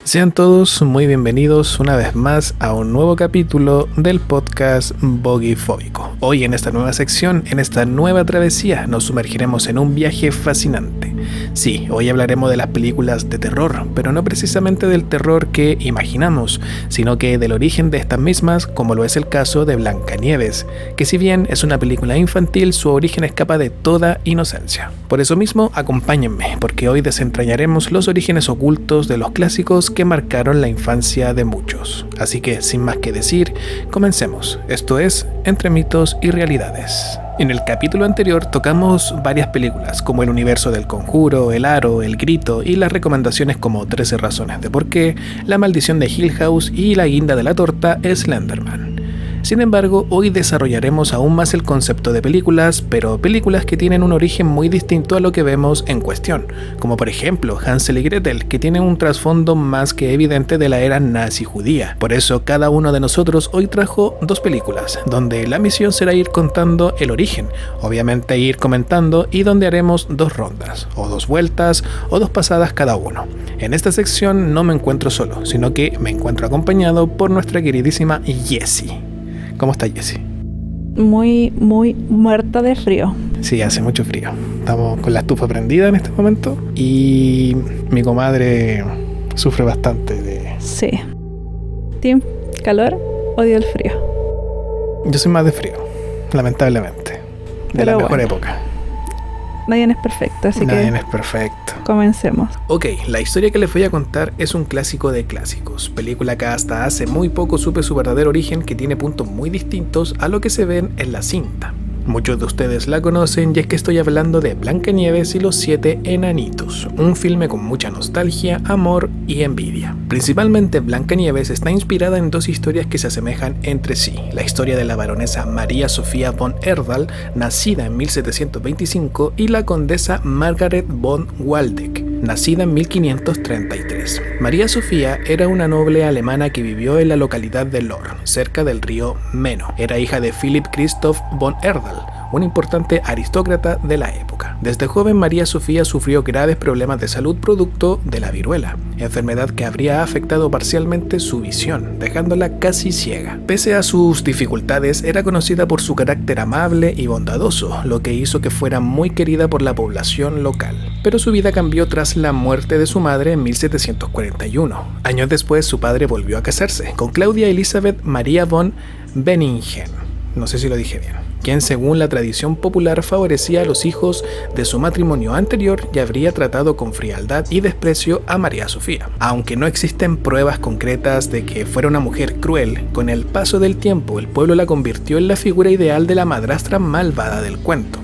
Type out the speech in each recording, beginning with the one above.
Sean todos muy bienvenidos una vez más a un nuevo capítulo del podcast Bogeyfóbico. Hoy en esta nueva sección, en esta nueva travesía, nos sumergiremos en un viaje fascinante. Sí, hoy hablaremos de las películas de terror, pero no precisamente del terror que imaginamos, sino que del origen de estas mismas, como lo es el caso de Blancanieves, que si bien es una película infantil, su origen escapa de toda inocencia. Por eso mismo, acompáñenme, porque hoy desentrañaremos los orígenes ocultos de los clásicos que marcaron la infancia de muchos. Así que, sin más que decir, comencemos. Esto es Entre mitos y realidades. En el capítulo anterior tocamos varias películas, como El universo del Conjuro, El Aro, El Grito y las recomendaciones como 13 razones de por qué, La maldición de Hill House y La guinda de la torta Slenderman. Sin embargo, hoy desarrollaremos aún más el concepto de películas, pero películas que tienen un origen muy distinto a lo que vemos en cuestión, como por ejemplo Hansel y Gretel, que tiene un trasfondo más que evidente de la era nazi judía. Por eso cada uno de nosotros hoy trajo dos películas, donde la misión será ir contando el origen, obviamente ir comentando, y donde haremos dos rondas, o dos vueltas, o dos pasadas cada uno. En esta sección no me encuentro solo, sino que me encuentro acompañado por nuestra queridísima Jessie. ¿Cómo está Jessie? Muy muerta de frío. Sí, hace mucho frío. Estamos con la estufa prendida en este momento y mi comadre sufre bastante de... Sí. ¿Team calor? Odio el frío. Yo soy más de frío, lamentablemente. De Pero la mejor bueno, época. nadie es perfecto, así Nadie que es perfecto. comencemos. Ok, la historia que les voy a contar es un clásico de clásicos, película que hasta hace muy poco supe su verdadero origen, que tiene puntos muy distintos a lo que se ven en la cinta. Muchos de ustedes la conocen y es que estoy hablando de Blancanieves y los 7 enanitos, un filme con mucha nostalgia, amor y envidia. Principalmente Blancanieves está inspirada en dos historias que se asemejan entre sí, la historia de la baronesa María Sofía von Erdal, nacida en 1725, y la condesa Margaret von Waldeck, nacida en 1533. María Sofía era una noble alemana que vivió en la localidad de Lohr, cerca del río Meno. Era hija de Philipp Christoph von Erdal, un importante aristócrata de la época. Desde joven María Sofía sufrió graves problemas de salud producto de la viruela, enfermedad que habría afectado parcialmente su visión, dejándola casi ciega. Pese a sus dificultades, era conocida por su carácter amable y bondadoso, lo que hizo que fuera muy querida por la población local. Pero su vida cambió tras la muerte de su madre en 1741. Años después, su padre volvió a casarse con Claudia Elizabeth Maria von Benningen, no sé si lo dije bien, quien según la tradición popular favorecía a los hijos de su matrimonio anterior y habría tratado con frialdad y desprecio a María Sofía. Aunque no existen pruebas concretas de que fuera una mujer cruel, con el paso del tiempo el pueblo la convirtió en la figura ideal de la madrastra malvada del cuento.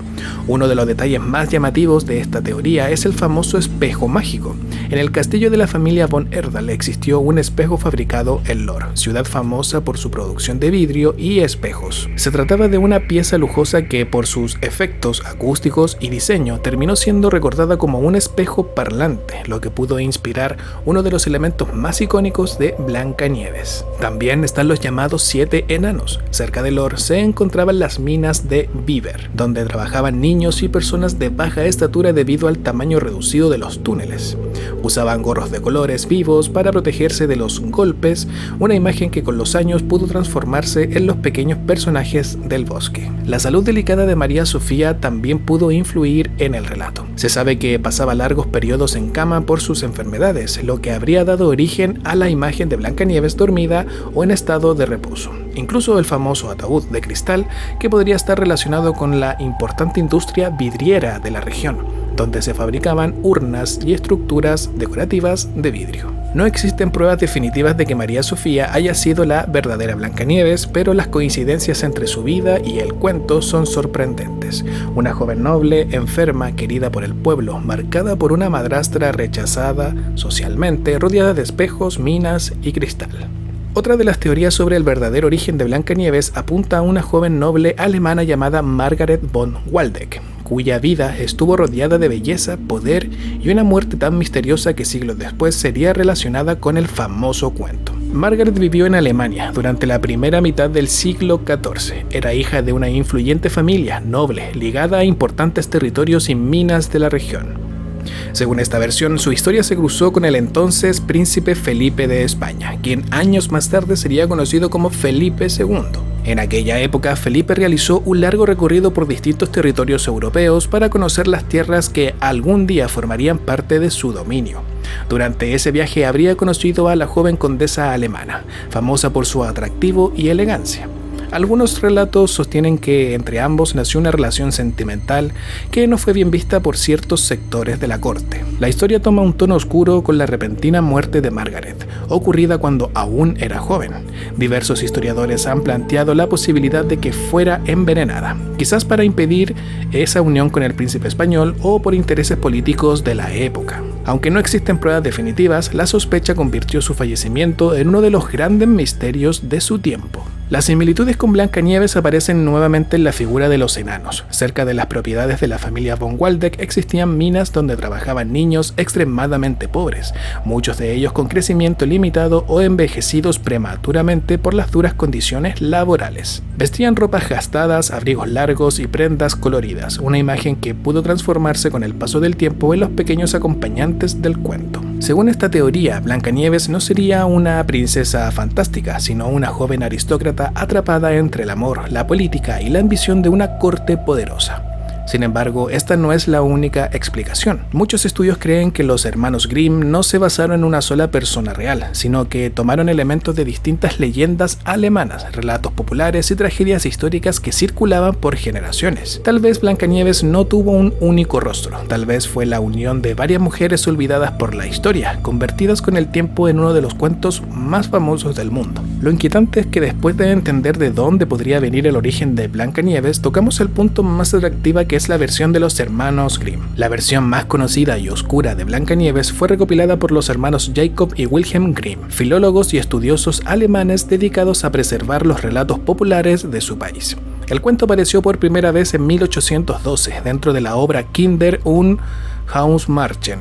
Uno de los detalles más llamativos de esta teoría es el famoso espejo mágico. En el castillo de la familia von Erdal existió un espejo fabricado en Lohr, ciudad famosa por su producción de vidrio y espejos. Se trataba de una pieza lujosa que, por sus efectos acústicos y diseño, terminó siendo recordada como un espejo parlante, lo que pudo inspirar uno de los elementos más icónicos de Blancanieves. También están los llamados 7 enanos. Cerca de Lohr se encontraban las minas de Bieber, donde trabajaban niños y personas de baja estatura debido al tamaño reducido de los túneles. Usaban gorros de colores vivos para protegerse de los golpes, una imagen que con los años pudo transformarse en los pequeños personajes del bosque. La salud delicada de María Sofía también pudo influir en el relato. Se sabe que pasaba largos periodos en cama por sus enfermedades, lo que habría dado origen a la imagen de Blancanieves dormida o en estado de reposo. Incluso el famoso ataúd de cristal, que podría estar relacionado con la importante industria vidriera de la región, donde se fabricaban urnas y estructuras decorativas de vidrio. No existen pruebas definitivas de que María Sofía haya sido la verdadera Blancanieves, pero las coincidencias entre su vida y el cuento son sorprendentes. Una joven noble, enferma, querida por el pueblo, marcada por una madrastra rechazada socialmente, rodeada de espejos, minas y cristal. Otra de las teorías sobre el verdadero origen de Blancanieves apunta a una joven noble alemana llamada Margaret von Waldeck, cuya vida estuvo rodeada de belleza, poder y una muerte tan misteriosa que siglos después sería relacionada con el famoso cuento. Margaret vivió en Alemania durante la primera mitad del siglo XIV. Era hija de una influyente familia noble, ligada a importantes territorios y minas de la región. Según esta versión, su historia se cruzó con el entonces príncipe Felipe de España, quien años más tarde sería conocido como Felipe II. En aquella época, Felipe realizó un largo recorrido por distintos territorios europeos para conocer las tierras que algún día formarían parte de su dominio. Durante ese viaje habría conocido a la joven condesa alemana, famosa por su atractivo y elegancia. Algunos relatos sostienen que entre ambos nació una relación sentimental que no fue bien vista por ciertos sectores de la corte. La historia toma un tono oscuro con la repentina muerte de Margaret, ocurrida cuando aún era joven. Diversos historiadores han planteado la posibilidad de que fuera envenenada, quizás para impedir esa unión con el príncipe español o por intereses políticos de la época. Aunque no existen pruebas definitivas, la sospecha convirtió su fallecimiento en uno de los grandes misterios de su tiempo. Las similitudes con Blancanieves aparecen nuevamente en la figura de los enanos. Cerca de las propiedades de la familia von Waldeck existían minas donde trabajaban niños extremadamente pobres, muchos de ellos con crecimiento limitado o envejecidos prematuramente por las duras condiciones laborales. Vestían ropas gastadas, abrigos largos y prendas coloridas, una imagen que pudo transformarse con el paso del tiempo en los pequeños acompañantes del cuento. Según esta teoría, Blancanieves no sería una princesa fantástica, sino una joven aristócrata atrapada entre el amor, la política y la ambición de una corte poderosa. Sin embargo, esta no es la única explicación. Muchos estudios creen que los hermanos Grimm no se basaron en una sola persona real, sino que tomaron elementos de distintas leyendas alemanas, relatos populares y tragedias históricas que circulaban por generaciones. Tal vez Blancanieves no tuvo un único rostro, tal vez fue la unión de varias mujeres olvidadas por la historia, convertidas con el tiempo en uno de los cuentos más famosos del mundo. Lo inquietante es que después de entender de dónde podría venir el origen de Blancanieves, tocamos el punto más atractivo que es la versión de los hermanos Grimm. La versión más conocida y oscura de Blancanieves fue recopilada por los hermanos Jacob y Wilhelm Grimm, filólogos y estudiosos alemanes dedicados a preservar los relatos populares de su país. El cuento apareció por primera vez en 1812 dentro de la obra Kinder und Hausmärchen,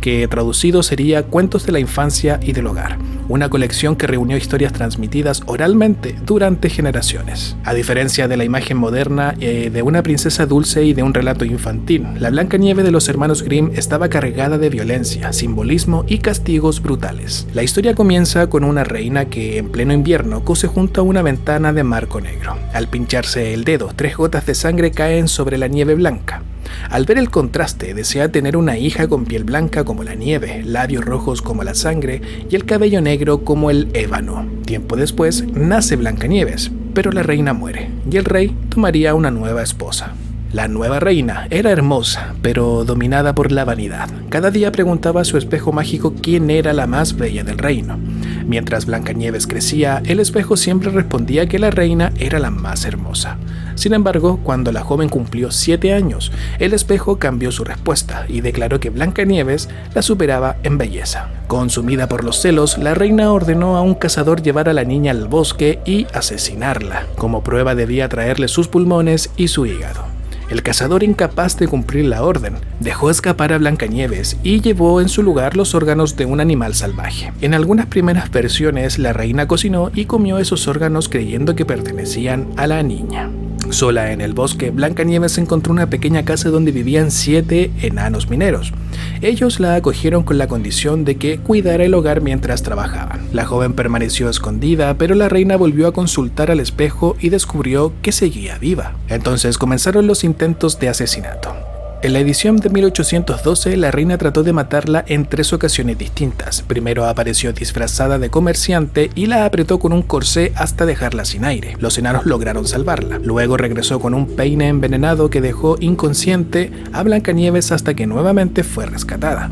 que traducido sería Cuentos de la infancia y del hogar, una colección que reunió historias transmitidas oralmente durante generaciones. A diferencia de la imagen moderna de una princesa dulce y de un relato infantil, la Blancanieves de los hermanos Grimm estaba cargada de violencia, simbolismo y castigos brutales. La historia comienza con una reina que en pleno invierno cose junto a una ventana de marco negro. Al pincharse el dedo, 3 gotas de sangre caen sobre la nieve blanca. Al ver el contraste, desea tener una hija con piel blanca como la nieve, labios rojos como la sangre y el cabello negro como el ébano. Tiempo después, nace Blancanieves, pero la reina muere y el rey tomaría una nueva esposa. La nueva reina era hermosa, pero dominada por la vanidad. Cada día preguntaba a su espejo mágico quién era la más bella del reino. Mientras Blancanieves crecía, el espejo siempre respondía que la reina era la más hermosa. Sin embargo, cuando la joven cumplió 7 años, el espejo cambió su respuesta y declaró que Blancanieves la superaba en belleza. Consumida por los celos, la reina ordenó a un cazador llevar a la niña al bosque y asesinarla. Como prueba debía traerle sus pulmones y su hígado. El cazador, incapaz de cumplir la orden, dejó escapar a Blancanieves y llevó en su lugar los órganos de un animal salvaje. En algunas primeras versiones, la reina cocinó y comió esos órganos creyendo que pertenecían a la niña. Sola en el bosque, Blancanieves encontró una pequeña casa donde vivían 7 enanos mineros. Ellos la acogieron con la condición de que cuidara el hogar mientras trabajaban. La joven permaneció escondida, pero la reina volvió a consultar al espejo y descubrió que seguía viva. Entonces comenzaron los intentos de asesinato. En la edición de 1812, la reina trató de matarla en 3 ocasiones distintas. Primero apareció disfrazada de comerciante y la apretó con un corsé hasta dejarla sin aire. Los enanos lograron salvarla. Luego regresó con un peine envenenado que dejó inconsciente a Blancanieves hasta que nuevamente fue rescatada.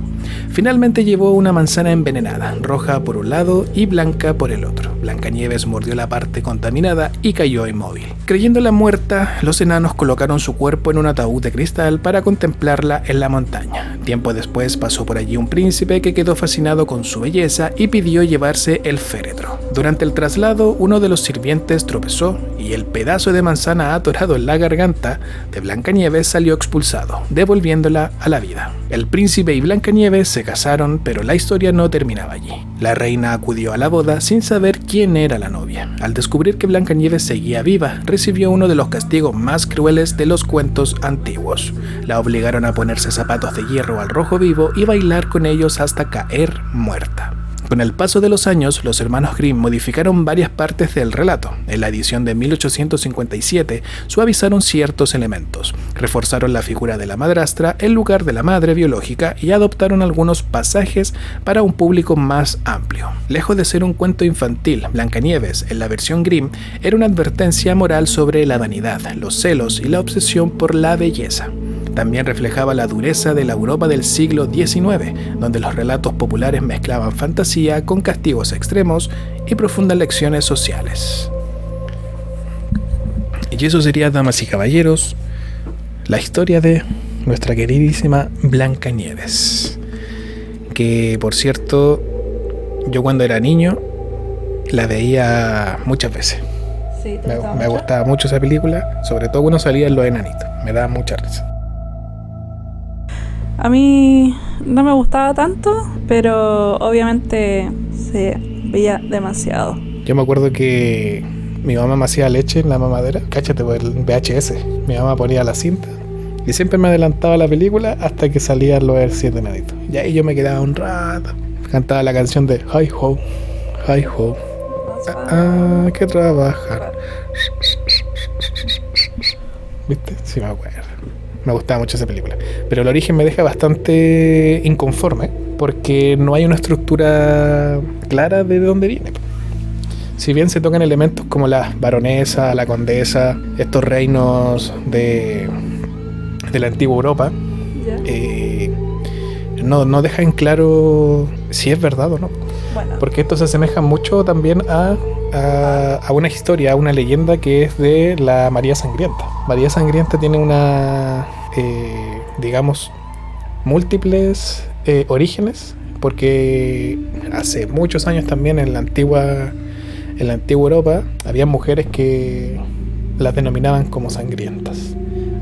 Finalmente llevó una manzana envenenada, roja por un lado y blanca por el otro. Blancanieves mordió la parte contaminada y cayó inmóvil. Creyéndola muerta, los enanos colocaron su cuerpo en un ataúd de cristal para contemplarla en la montaña. Tiempo después pasó por allí un príncipe que quedó fascinado con su belleza y pidió llevarse el féretro. Durante el traslado, uno de los sirvientes tropezó y el pedazo de manzana atorado en la garganta de Blancanieves salió expulsado, devolviéndola a la vida. El príncipe y Blancanieves se casaron, pero la historia no terminaba allí. La reina acudió a la boda sin saber quién era la novia. Al descubrir que Blancanieves seguía viva, recibió uno de los castigos más crueles de los cuentos antiguos. La obligaron a ponerse zapatos de hierro al rojo vivo y bailar con ellos hasta caer muerta. Con el paso de los años, los hermanos Grimm modificaron varias partes del relato. En la edición de 1857 suavizaron ciertos elementos, reforzaron la figura de la madrastra en lugar de la madre biológica y adoptaron algunos pasajes para un público más amplio. Lejos de ser un cuento infantil, Blancanieves, en la versión Grimm, era una advertencia moral sobre la vanidad, los celos y la obsesión por la belleza. También reflejaba la dureza de la Europa del siglo XIX, donde los relatos populares mezclaban fantasía con castigos extremos y profundas lecciones sociales. Y eso sería, damas y caballeros, la historia de nuestra queridísima Blancanieves. Que, por cierto, yo cuando era niño la veía muchas veces. Sí, Me gustaba mucho esa película, sobre todo cuando salían los enanitos. Me daba mucha risa. A mí no me gustaba tanto, pero obviamente se veía demasiado. Yo me acuerdo que mi mamá me hacía leche en la mamadera, cáchate por el VHS. Mi mamá ponía la cinta y siempre me adelantaba la película hasta que salían los 7 enanitos. Y ahí yo me quedaba un rato. Cantaba la canción de Hi Ho, Hi Ho. Que trabajar. ¿Viste? Sí, me acuerdo. Me gustaba mucho esa película. Pero el origen me deja bastante inconforme porque no hay una estructura clara de dónde viene. Si bien se tocan elementos como la baronesa, la condesa, estos reinos de la antigua Europa, no deja en claro si es verdad o no. Bueno. Porque esto se asemeja mucho también a una historia, a una leyenda que es de la María Sangrienta. María Sangrienta tiene digamos, múltiples orígenes, porque hace muchos años también en la antigua Europa había mujeres que las denominaban como sangrientas,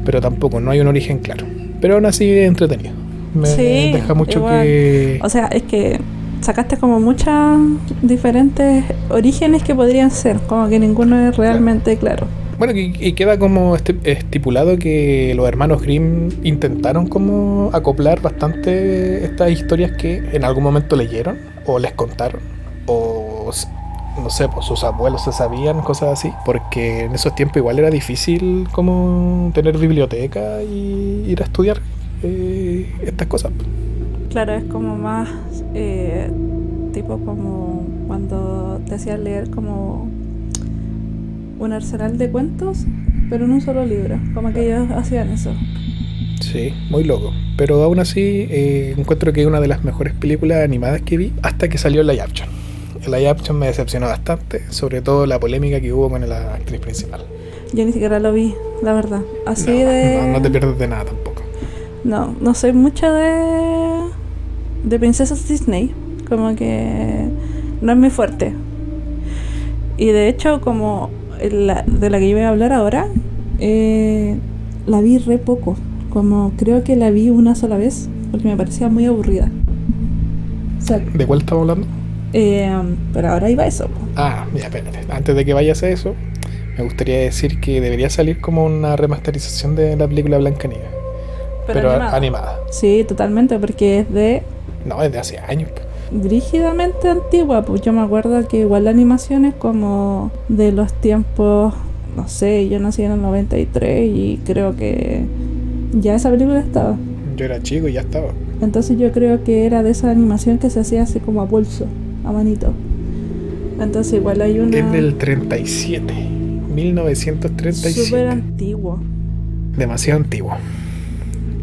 pero tampoco, no hay un origen claro. Pero aún así es entretenido. Me deja mucho igual. que... O sea, es que sacaste como muchas diferentes orígenes que podrían ser, como que ninguno es realmente claro. Bueno, y queda como estipulado que los hermanos Grimm intentaron como acoplar bastante estas historias que en algún momento leyeron o les contaron, o no sé, pues sus abuelos se sabían, cosas así, porque en esos tiempos igual era difícil como tener biblioteca y ir a estudiar estas cosas. Claro, es como más tipo como cuando te hacían leer como un arsenal de cuentos, pero en un solo libro, como que ellos hacían eso. Sí, muy loco. Pero aún así encuentro que es una de las mejores películas animadas que vi hasta que salió el live action. El live action me decepcionó bastante, sobre todo la polémica que hubo con la actriz principal. Yo ni siquiera lo vi, la verdad. Así no te pierdes de nada tampoco. No soy mucho de princesas Disney, como que no es muy fuerte. Y de hecho, como de la que yo voy a hablar ahora, la vi re poco. Como creo que la vi una sola vez, porque me parecía muy aburrida. O sea, ¿de cuál estamos hablando? Pero ahora iba eso. Ya, espérate. Antes de que vayas a eso, me gustaría decir que debería salir como una remasterización de la película Blancanieves. Pero animada. Sí, totalmente, porque es de... No, es de hace años. Brígidamente antigua, pues yo me acuerdo que igual la animación es como de los tiempos, no sé, yo nací en el 93 y creo que ya esa película estaba. Yo era chico y ya estaba. Entonces yo creo que era de esa animación que se hacía así como a pulso, a manito. Entonces igual hay una... Es del 37, 1937. Súper antiguo. Demasiado antiguo.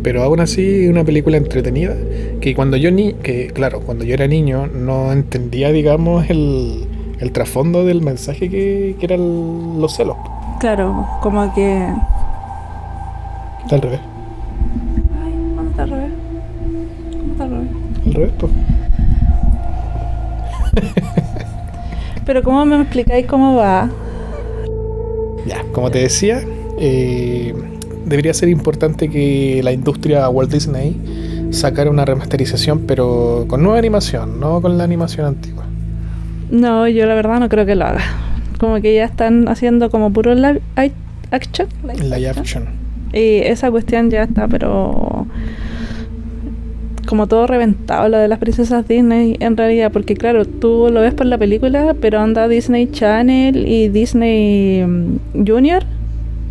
Pero aún así una película entretenida que cuando yo era niño no entendía, digamos, el trasfondo del mensaje que eran los celos. Claro, como que... Está al revés. Ay, ¿cómo está al revés? ¿Cómo está al revés? Al revés, pues. Pero ¿cómo me explicáis cómo va? Ya, como te decía, debería ser importante que la industria Walt Disney sacar una remasterización, pero con nueva animación, no con la animación antigua. No, yo la verdad no creo que lo haga. Como que ya están haciendo como puro live action. Live action. Y esa cuestión ya está, pero como todo reventado lo de las princesas Disney en realidad, porque claro, tú lo ves por la película, pero anda Disney Channel y Disney Junior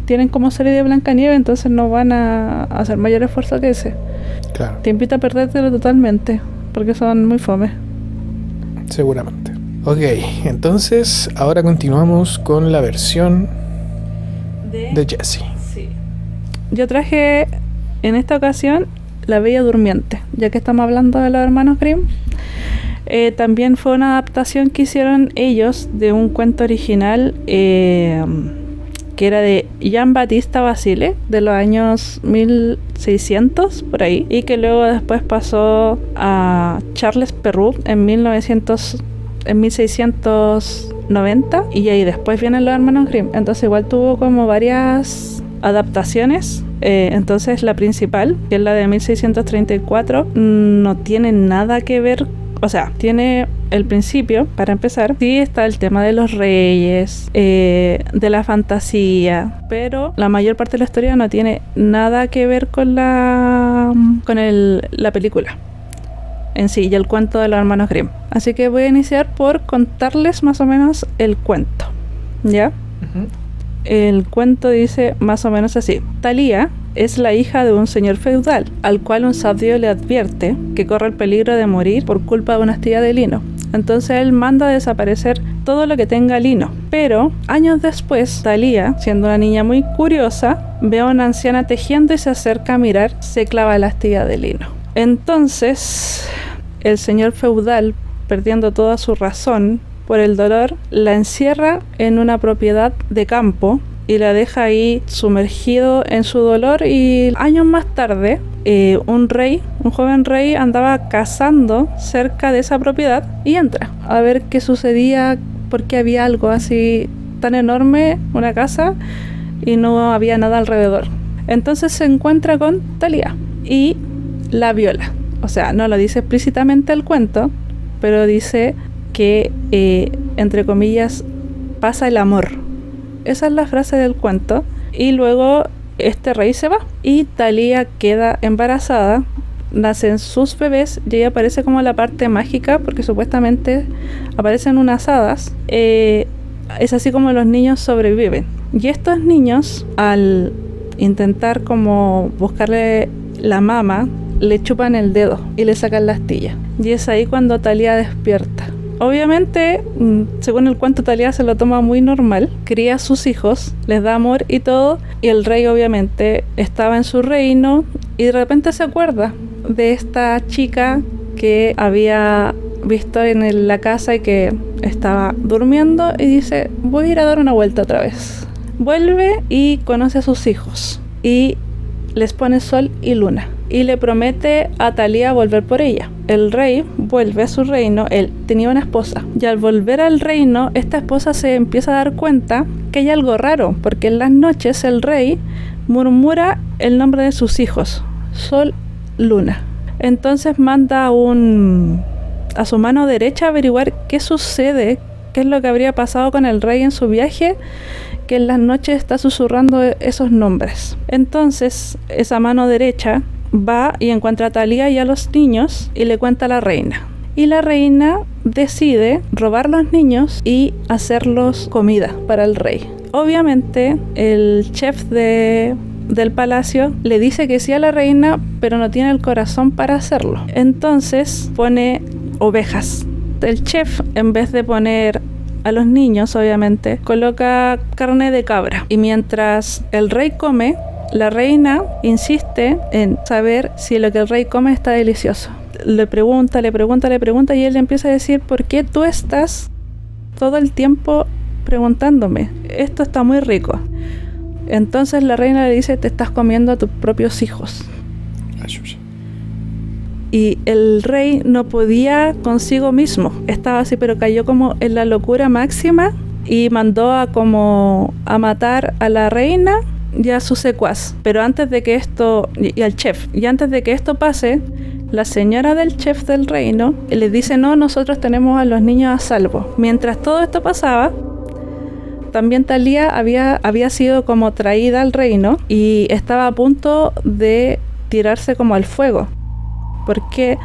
tienen como serie de Blancanieves, entonces no van a hacer mayor esfuerzo que ese. Claro. Te invito a perdértelo totalmente, porque son muy fome. Seguramente. Ok, entonces ahora continuamos con la versión de Jessie. Sí. Yo traje en esta ocasión La Bella Durmiente, ya que estamos hablando de los hermanos Grimm. También fue una adaptación que hicieron ellos de un cuento original que era de Jean-Baptiste Basile, de los años 1600, por ahí, y que luego después pasó a Charles Perrault en 1690, y ahí después vienen los hermanos Grimm. Entonces igual tuvo como varias adaptaciones. Entonces la principal, que es la de 1634, no tiene nada que ver, o sea, tiene el principio, para empezar, sí está el tema de los reyes, de la fantasía, pero la mayor parte de la historia no tiene nada que ver con la película en sí y el cuento de los hermanos Grimm. Así que voy a iniciar por contarles más o menos el cuento, ¿ya? Uh-huh. El cuento dice más o menos así: Thalía es la hija de un señor feudal, al cual un sabio le advierte que corre el peligro de morir por culpa de una astilla de lino. Entonces él manda desaparecer todo lo que tenga lino. Pero años después, Thalía, siendo una niña muy curiosa, ve a una anciana tejiendo y se acerca a mirar, se clava la astilla de lino. Entonces el señor feudal, perdiendo toda su razón por el dolor, la encierra en una propiedad de campo y la deja ahí sumergido en su dolor. Y años más tarde, un joven rey andaba cazando cerca de esa propiedad y entra a ver qué sucedía, porque había algo así tan enorme, una casa, y no había nada alrededor. Entonces se encuentra con Thalía y la viola. O sea, no lo dice explícitamente el cuento, pero dice que, entre comillas, pasa el amor. Esa es la frase del cuento. Y luego este rey se va y Thalía queda embarazada, nacen sus bebés y ella aparece como la parte mágica, porque supuestamente aparecen unas hadas. Es así como los niños sobreviven. Y estos niños, al intentar como buscarle la mama, le chupan el dedo y le sacan la astilla. Y es ahí cuando Thalía despierta. Obviamente, según el cuento, Thalía se lo toma muy normal, cría a sus hijos, les da amor y todo, y el rey obviamente estaba en su reino y de repente se acuerda de esta chica que había visto en la casa y que estaba durmiendo, y dice: voy a ir a dar una vuelta otra vez. Vuelve y conoce a sus hijos y les pone sol y luna y le promete a Thalía volver por ella. El rey vuelve a su reino. Él tenía una esposa y al volver al reino, esta esposa se empieza a dar cuenta que hay algo raro, porque en las noches el rey murmura el nombre de sus hijos: Sol, Luna. Entonces manda a su mano derecha a averiguar qué sucede, qué es lo que habría pasado con el rey en su viaje, que en las noches está susurrando esos nombres. Entonces esa mano derecha va y encuentra a Thalía y a los niños y le cuenta a la reina. Y la reina decide robar los niños y hacerlos comida para el rey. Obviamente el chef del palacio le dice que sí a la reina, pero no tiene el corazón para hacerlo. Entonces pone ovejas. El chef, en vez de poner a los niños, obviamente, coloca carne de cabra. Y mientras el rey come, la reina insiste en saber si lo que el rey come está delicioso. Le pregunta y él le empieza a decir: ¿por qué tú estás todo el tiempo preguntándome? Esto está muy rico. Entonces la reina le dice: te estás comiendo a tus propios hijos. Y el rey no podía consigo mismo, estaba así, pero cayó como en la locura máxima y mandó a matar a la reina y a su secuaz. Pero antes de que esto, y al chef, y antes de que esto pase, la señora del chef del reino le dice: no, nosotros tenemos a los niños a salvo. Mientras todo esto pasaba, también Thalía había sido como traída al reino y estaba a punto de tirarse como al fuego, porque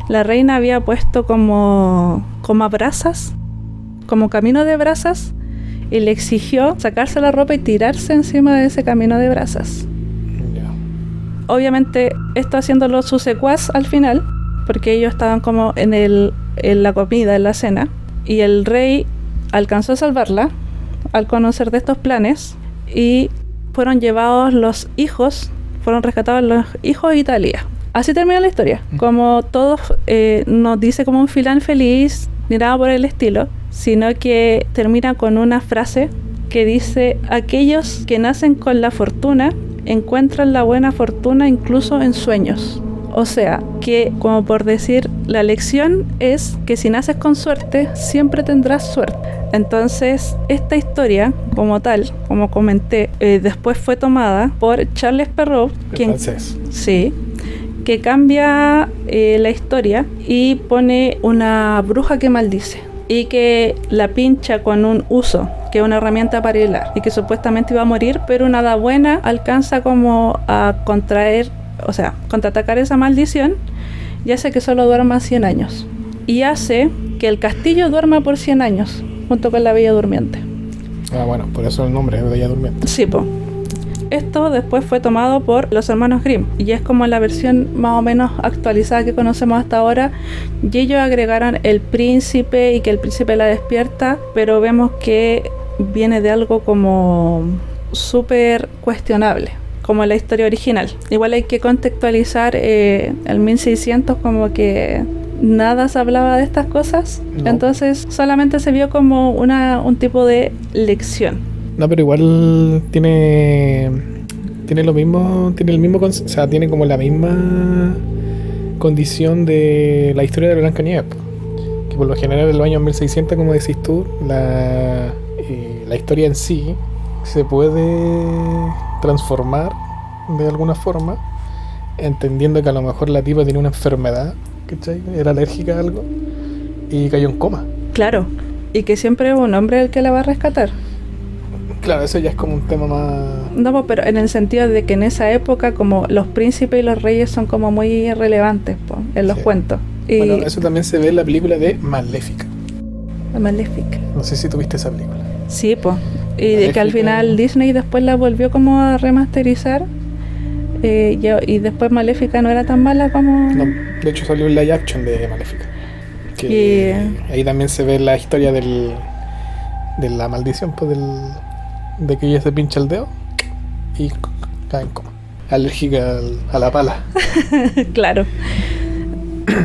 la reina había puesto como a brasas, como camino de brasas, y le exigió sacarse la ropa y tirarse encima de ese camino de brasas. Obviamente esto haciéndolo su secuaz al final, porque ellos estaban como en la comida, en la cena, y el rey alcanzó a salvarla al conocer de estos planes, y fueron rescatados los hijos de Thalía. Así termina la historia. Como todos, no dice como un final feliz ni nada por el estilo, sino que termina con una frase que dice: aquellos que nacen con la fortuna encuentran la buena fortuna incluso en sueños. O sea, que como por decir, la lección es que si naces con suerte, siempre tendrás suerte. Entonces, esta historia, como tal, como comenté, después fue tomada por Charles Perrault, francés. Sí, que cambia la historia y pone una bruja que maldice y que la pincha con un uso, que es una herramienta para hilar, y que supuestamente iba a morir, pero una hada buena alcanza como a contraatacar esa maldición y hace que solo duerma 100 años. Y hace que el castillo duerma por 100 años, junto con la Bella Durmiente. Ah, bueno, por eso el nombre es Bella Durmiente. Sí, po. Esto después fue tomado por los hermanos Grimm y es como la versión más o menos actualizada que conocemos hasta ahora, y ellos agregaron el príncipe y que el príncipe la despierta, pero vemos que viene de algo como súper cuestionable, como la historia original. Igual hay que contextualizar el 1600, como que nada se hablaba de estas cosas, no. Entonces solamente se vio como un tipo de lección. No, pero igual tiene lo mismo, o sea, tiene como la misma condición de la historia de Blancanieves, que por lo general en los años 1600, como decís tú, la historia en sí se puede transformar de alguna forma, entendiendo que a lo mejor la tipa tiene una enfermedad, ¿cachai? Era alérgica a algo y cayó en coma. Claro, y que siempre es un hombre el que la va a rescatar. Claro, eso ya es como un tema más... No, pero en el sentido de que en esa época como los príncipes y los reyes son como muy relevantes en los cuentos. Y bueno, eso también se ve en la película de Maléfica. Maléfica. No sé si tuviste esa película. Sí, pues. Y de que al final Disney después la volvió como a remasterizar. Y después Maléfica no era tan mala como... No, de hecho salió un live action de Maléfica. Ahí también se ve la historia de la maldición, pues de que ella se pincha el dedo y cae en coma, alérgica a la pala. Claro.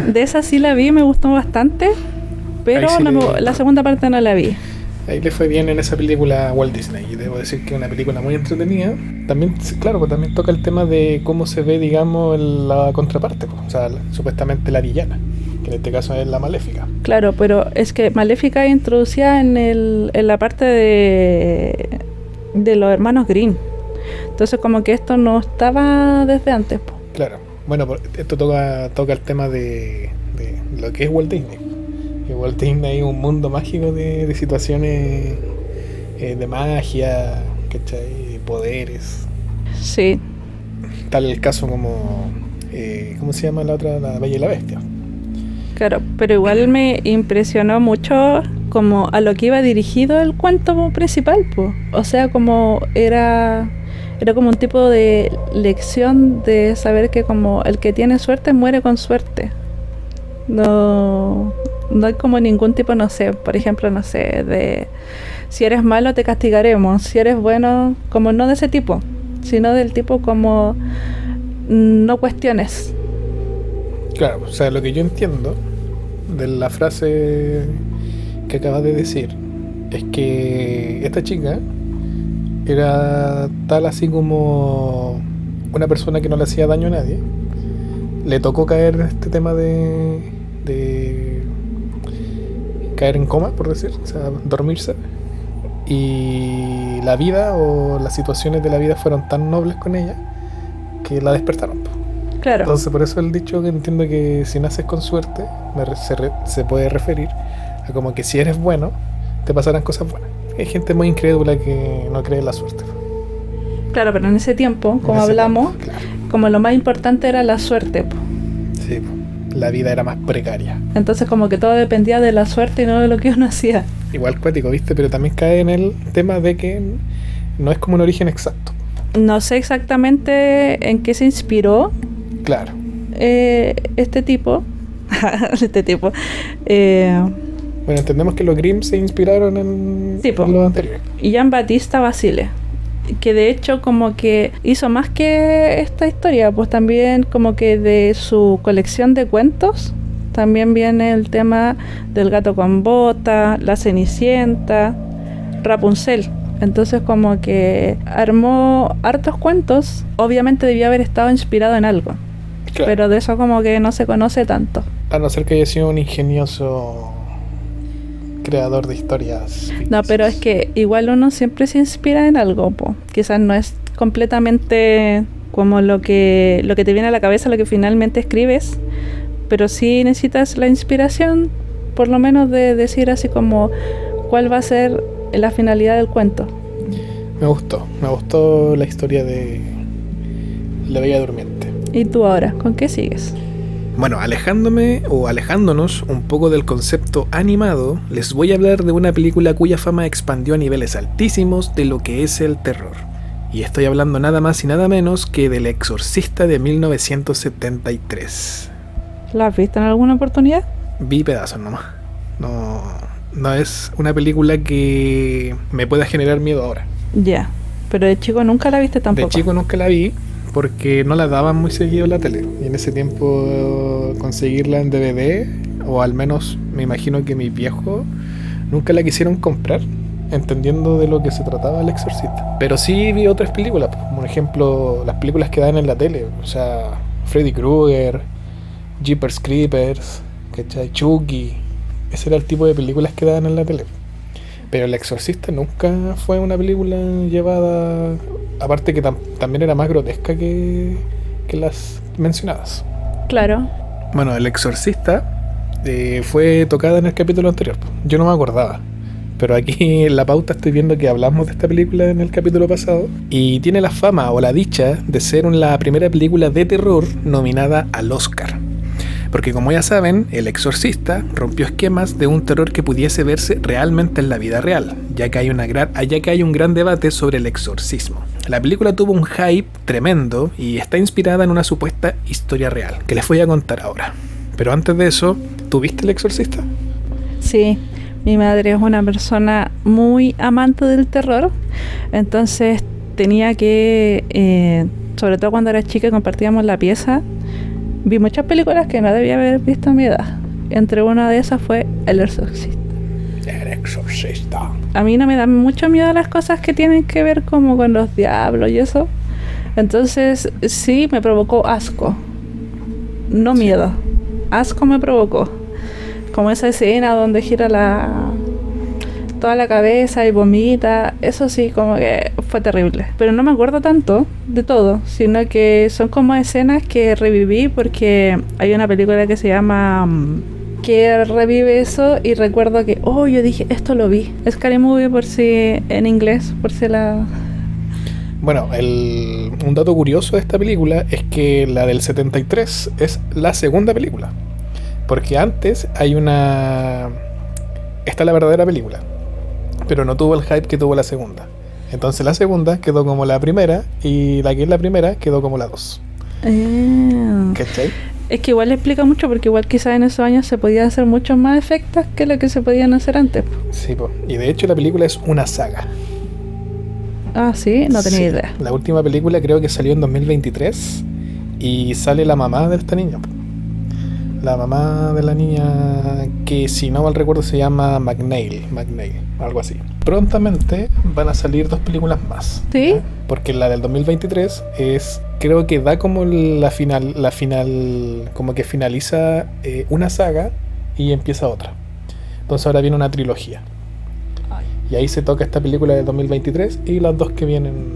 De esa sí la vi, me gustó bastante, pero sí la segunda parte no la vi. Ahí le fue bien en esa película a Walt Disney, y debo decir que es una película muy entretenida. También, claro, pues también toca el tema de cómo se ve, digamos, la contraparte, pues, o sea, supuestamente la villana, que en este caso es la Maléfica. Claro, pero es que Maléfica es introducida en la parte de los hermanos Grimm. Entonces como que esto no estaba desde antes, pues. Claro, bueno, esto toca el tema de lo que es Walt Disney. Que Walt Disney es un mundo mágico de situaciones de magia, ¿cachai? De poderes. Sí. Tal el caso como ¿cómo se llama la otra? La Bella y la Bestia. Claro, pero igual me impresionó mucho como a lo que iba dirigido el cuento principal, pues. O sea, como era como un tipo de lección de saber que como el que tiene suerte muere con suerte. No hay como ningún tipo, no sé, por ejemplo, no sé, de si eres malo te castigaremos, si eres bueno, como no de ese tipo, sino del tipo como no cuestiones. Claro, o sea, lo que yo entiendo de la frase que acabas de decir es que esta chica era tal así como una persona que no le hacía daño a nadie. Le tocó caer en este tema de caer en coma, por decir, o sea, dormirse. Y la vida o las situaciones de la vida fueron tan nobles con ella que la despertaron. Claro. Entonces por eso el dicho que entiendo que si naces con suerte se puede referir a como que si eres bueno te pasarán cosas buenas. Hay gente muy incrédula que no cree en la suerte. Claro, pero en ese tiempo, como En ese hablamos, tiempo, claro. como lo más importante era la suerte, po. Sí, la vida era más precaria. Entonces como que todo dependía de la suerte y no de lo que uno hacía. Igual cuático, ¿viste? Pero también cae en el tema de que no es como un origen exacto. No sé exactamente en qué se inspiró Claro. este tipo. Bueno, entendemos que los Grimm se inspiraron en, Sí, po. en los anteriores. Giambattista Basile, que de hecho como que hizo más que esta historia, pues también como que de su colección de cuentos también viene el tema del gato con bota, la Cenicienta, Rapunzel. Entonces como que armó hartos cuentos. Obviamente debió haber estado inspirado en algo, Claro. pero de eso como que no se conoce tanto. A no ser que haya sido un ingenioso creador de historias. No, pero es que igual uno siempre se inspira en algo, po. Quizás no es completamente como lo que te viene a la cabeza, lo que finalmente escribes, pero sí necesitas la inspiración, por lo menos de decir así como cuál va a ser la finalidad del cuento. Me gustó la historia de La Bella Durmiente. ¿Y tú ahora, con qué sigues? Bueno, alejándonos un poco del concepto animado, les voy a hablar de una película cuya fama expandió a niveles altísimos de lo que es el terror. Y estoy hablando nada más y nada menos que del Exorcista de 1973. ¿La has visto en alguna oportunidad? Vi pedazos nomás. No es una película que me pueda generar miedo ahora. Ya, pero de chico nunca la viste tampoco. De chico nunca la vi porque no la daban muy seguido en la tele. Y en ese tiempo conseguirla en DVD, o al menos me imagino que mis viejos nunca la quisieron comprar, entendiendo de lo que se trataba El Exorcista. Pero sí vi otras películas, como por ejemplo las películas que dan en la tele. O sea, Freddy Krueger, Jeepers Creepers, ¿cachai? Chucky. Ese era el tipo de películas que daban en la tele. Pero El Exorcista nunca fue una película llevada... Aparte que también era más grotesca que las mencionadas. Claro. Bueno, El Exorcista fue tocada en el capítulo anterior. Yo no me acordaba. Pero aquí en la pauta estoy viendo que hablamos de esta película en el capítulo pasado. Y tiene la fama o la dicha de ser la primera película de terror nominada al Oscar. Porque como ya saben, El Exorcista rompió esquemas de un terror que pudiese verse realmente en la vida real, ya que hay un gran debate sobre el exorcismo. La película tuvo un hype tremendo y está inspirada en una supuesta historia real, que les voy a contar ahora. Pero antes de eso, ¿tú viste El Exorcista? Sí, mi madre es una persona muy amante del terror, entonces tenía que, sobre todo cuando era chica y compartíamos la pieza, vi muchas películas que no debía haber visto a mi edad. Entre una de esas fue El Exorcista. El Exorcista. A mí no me dan mucho miedo las cosas que tienen que ver como con los diablos y eso. Entonces sí me provocó asco. No miedo. Asco me provocó. Como esa escena donde gira toda la cabeza y vomita. Eso sí, como que fue terrible. Pero no me acuerdo tanto de todo, sino que son como escenas que reviví porque hay una película que se llama... que revive eso y recuerdo que, yo dije, esto lo vi. Scary Movie por si en inglés, por si la... Bueno, un dato curioso de esta película es que la del 73 es la segunda película. Porque antes está la verdadera película, pero no tuvo el hype que tuvo la segunda. Entonces la segunda quedó como la primera y la que es la primera quedó como la 2. ¿Cachai? Es que igual le explica mucho porque igual quizás en esos años se podían hacer muchos más efectos que lo que se podían hacer antes. Sí, y de hecho la película es una saga. Ah, sí, no tenía idea. La última película creo que salió en 2023 y sale la mamá de esta niña. La mamá de la niña, que si no mal recuerdo se llama McNeil, algo así. Prontamente van a salir 2 películas más. ¿Sí? Porque la del 2023 creo que da como la final, como que finaliza una saga y empieza otra. Entonces ahora viene una trilogía. Y ahí se toca esta película del 2023 y las 2 que vienen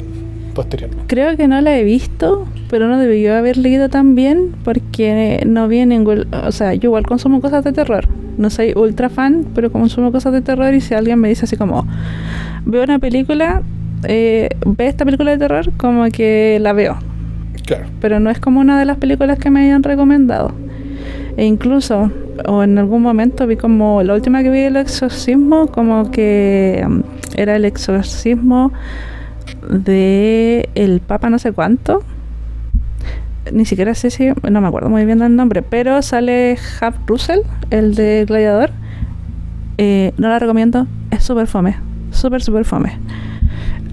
posteriormente. Creo que no la he visto, pero no debió haber leído tan bien porque no vi ningún... O sea, yo igual consumo cosas de terror. No soy ultra fan, pero consumo cosas de terror y si alguien me dice así como... Veo una película, ve esta película de terror, como que la veo. Claro. Pero no es como una de las películas que me hayan recomendado. E incluso, o en algún momento vi como... La última que vi El Exorcismo, como que era el exorcismo de el Papa no sé cuánto. Ni siquiera sé si... No me acuerdo muy bien del nombre, pero sale Hap Russell, el de Gladiador. No la recomiendo, es súper fome. Súper fome.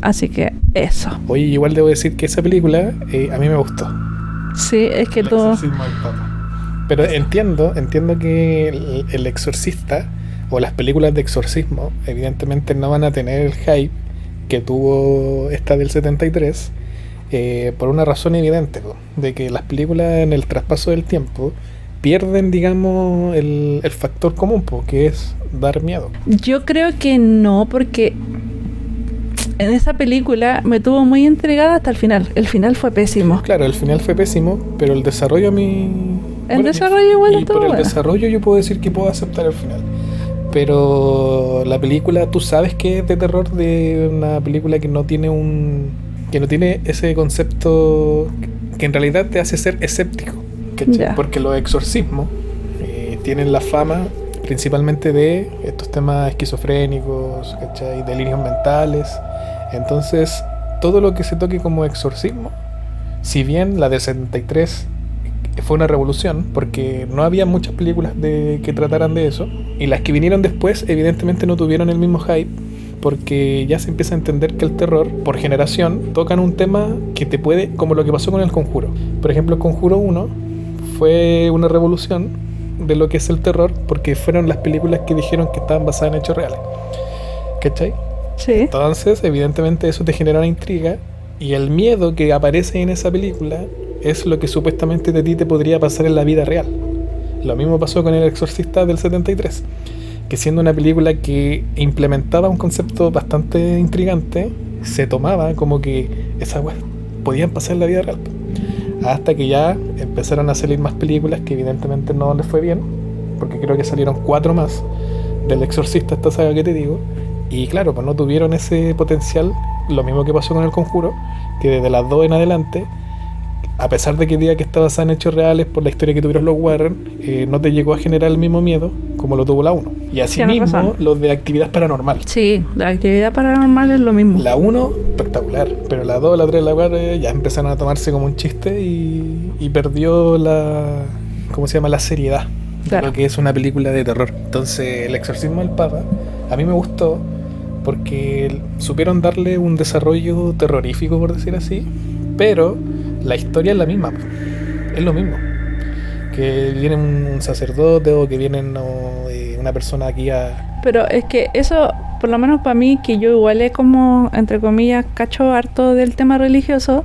Así que eso. Oye, igual debo decir que esa película a mí me gustó. Sí, es que El tú... exorcismo del Papa. Pero entiendo que el exorcista o las películas de exorcismo evidentemente no van a tener el hype que tuvo esta del 73 por una razón evidente, de que las películas en el traspaso del tiempo pierden, digamos, el factor común, que es dar miedo. Yo creo que no, porque en esa película me tuvo muy intrigada hasta el final. El final fue pésimo. Claro, el final fue pésimo, pero el desarrollo a mí... El desarrollo igual estuvo por el bueno. desarrollo yo puedo decir que puedo aceptar el final. Pero la película, tú sabes que es de terror, de una película que no tiene ese concepto que en realidad te hace ser escéptico, ¿cachai? Ya. Porque los exorcismos tienen la fama principalmente de estos temas esquizofrénicos, ¿cachai? Delirios mentales. Entonces, todo lo que se toque como exorcismo, si bien la de 73 fue una revolución, porque no había muchas películas que trataran de eso, y las que vinieron después evidentemente no tuvieron el mismo hype, porque ya se empieza a entender que el terror, por generación, tocan un tema que te puede, como lo que pasó con El Conjuro. Por ejemplo, El Conjuro 1 fue una revolución de lo que es el terror, porque fueron las películas que dijeron que estaban basadas en hechos reales, ¿cachai? Sí. Entonces, evidentemente eso te genera una intriga, y el miedo que aparece en esa película es lo que supuestamente de ti te podría pasar en la vida real. Lo mismo pasó con El Exorcista del 73, que siendo una película que implementaba un concepto bastante intrigante, se tomaba como que esas weas podían pasar en la vida real. Hasta que ya empezaron a salir más películas que evidentemente no les fue bien, porque creo que salieron 4 más del Exorcista, esta saga que te digo, y claro, pues no tuvieron ese potencial. Lo mismo que pasó con El Conjuro, que desde las 2 en adelante, a pesar de que diga que está basada en hechos reales por la historia que tuvieron los Warren, no te llegó a generar el mismo miedo como lo tuvo la 1. Y así mismo los de Actividad Paranormal. Sí, la Actividad Paranormal es lo mismo. La 1, espectacular, pero la 2, la 3, la 4 ya empezaron a tomarse como un chiste y perdió la... ¿cómo se llama? La seriedad. Claro. De lo que es una película de terror. Entonces, El Exorcismo del Papa a mí me gustó porque supieron darle un desarrollo terrorífico, por decir así, pero la historia es la misma, es lo mismo. Que viene un sacerdote o que viene una persona aquí a... Pero es que eso, por lo menos para mí, que yo igual es como, entre comillas, cacho harto del tema religioso,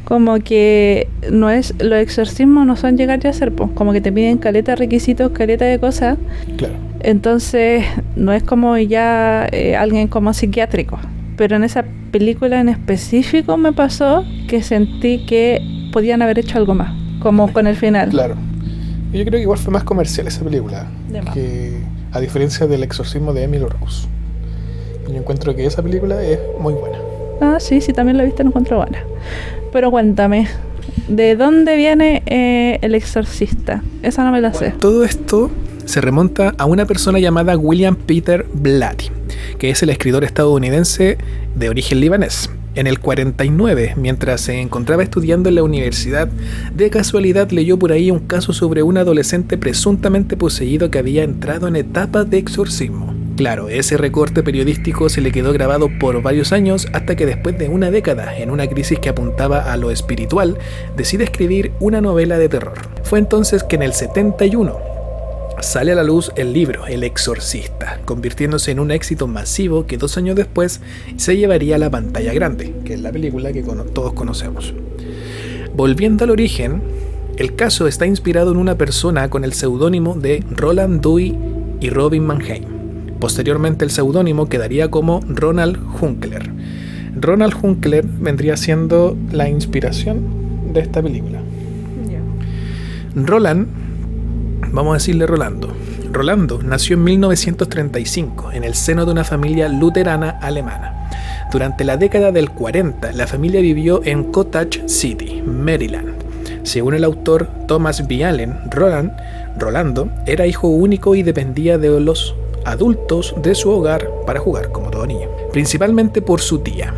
como que no es, los exorcismos no son llegar y hacer, pues, como que te piden caleta de requisitos, caleta de cosas. Claro. Entonces, no es como ya alguien como psiquiátrico. Pero en esa película en específico me pasó que sentí que podían haber hecho algo más, como con el final. Claro. Yo creo que igual fue más comercial esa película, que a diferencia del Exorcismo de Emily Rose. Yo encuentro que esa película es muy buena. Ah, sí, también la viste, la encuentro buena. Pero cuéntame, ¿de dónde viene El Exorcista? Esa no me la sé. Todo esto se remonta a una persona llamada William Peter Blatty, que es el escritor estadounidense de origen libanés. En el 49, mientras se encontraba estudiando en la universidad, de casualidad leyó por ahí un caso sobre un adolescente presuntamente poseído que había entrado en etapa de exorcismo. Claro, ese recorte periodístico se le quedó grabado por varios años hasta que después de una década, en una crisis que apuntaba a lo espiritual, decide escribir una novela de terror. Fue entonces que en el 71 sale a la luz el libro El Exorcista, convirtiéndose en un éxito masivo que 2 años después se llevaría a la pantalla grande, que es la película que todos conocemos. Volviendo al origen, el caso está inspirado en una persona con el seudónimo de Roland Dewey y Robin Mannheim. Posteriormente el seudónimo quedaría como Ronald Hunkler. Ronald Hunkler vendría siendo la inspiración de esta película. Roland, vamos a decirle Rolando. Rolando nació en 1935 en el seno de una familia luterana alemana. Durante la década del 40, la familia vivió en Cottage City, Maryland. Según el autor Thomas B. Allen, Rolando era hijo único y dependía de los adultos de su hogar para jugar, como todo niño, principalmente por su tía.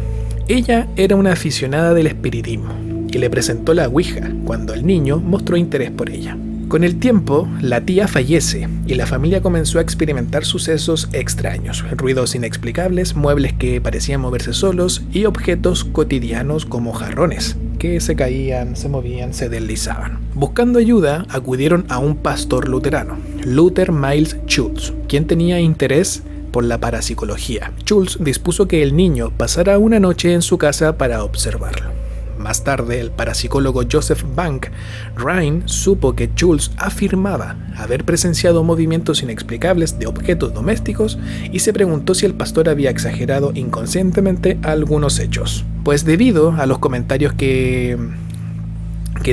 Ella era una aficionada del espiritismo y le presentó la Ouija cuando el niño mostró interés por ella. Con el tiempo, la tía fallece y la familia comenzó a experimentar sucesos extraños, ruidos inexplicables, muebles que parecían moverse solos y objetos cotidianos como jarrones que se caían, se movían, se deslizaban. Buscando ayuda, acudieron a un pastor luterano, Luther Miles Schultz, quien tenía interés por la parapsicología. Schultz dispuso que el niño pasara una noche en su casa para observarlo. Más tarde, el parapsicólogo Joseph Bank Rhine supo que Schultz afirmaba haber presenciado movimientos inexplicables de objetos domésticos y se preguntó si el pastor había exagerado inconscientemente algunos hechos. Pues debido a los comentarios que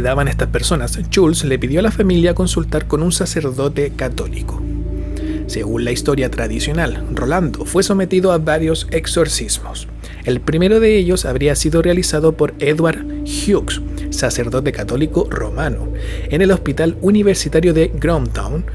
daban estas personas, Schultz le pidió a la familia consultar con un sacerdote católico. Según la historia tradicional, Rolando fue sometido a varios exorcismos. El primero de ellos habría sido realizado por Edward Hughes, sacerdote católico romano, en el Hospital Universitario de Growntown,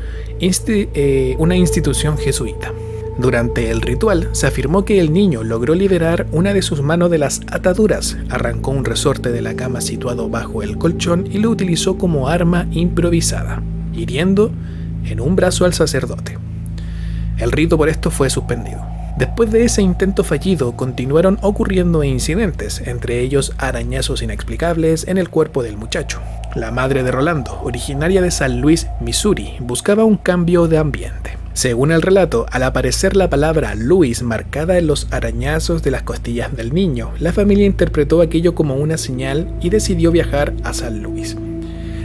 una institución jesuita. Durante el ritual, se afirmó que el niño logró liberar una de sus manos de las ataduras, arrancó un resorte de la cama situado bajo el colchón y lo utilizó como arma improvisada, hiriendo en un brazo al sacerdote. El rito por esto fue suspendido. Después de ese intento fallido, continuaron ocurriendo incidentes, entre ellos arañazos inexplicables en el cuerpo del muchacho. La madre de Rolando, originaria de San Luis, Missouri, buscaba un cambio de ambiente. Según el relato, al aparecer la palabra Louis marcada en los arañazos de las costillas del niño, la familia interpretó aquello como una señal y decidió viajar a San Luis.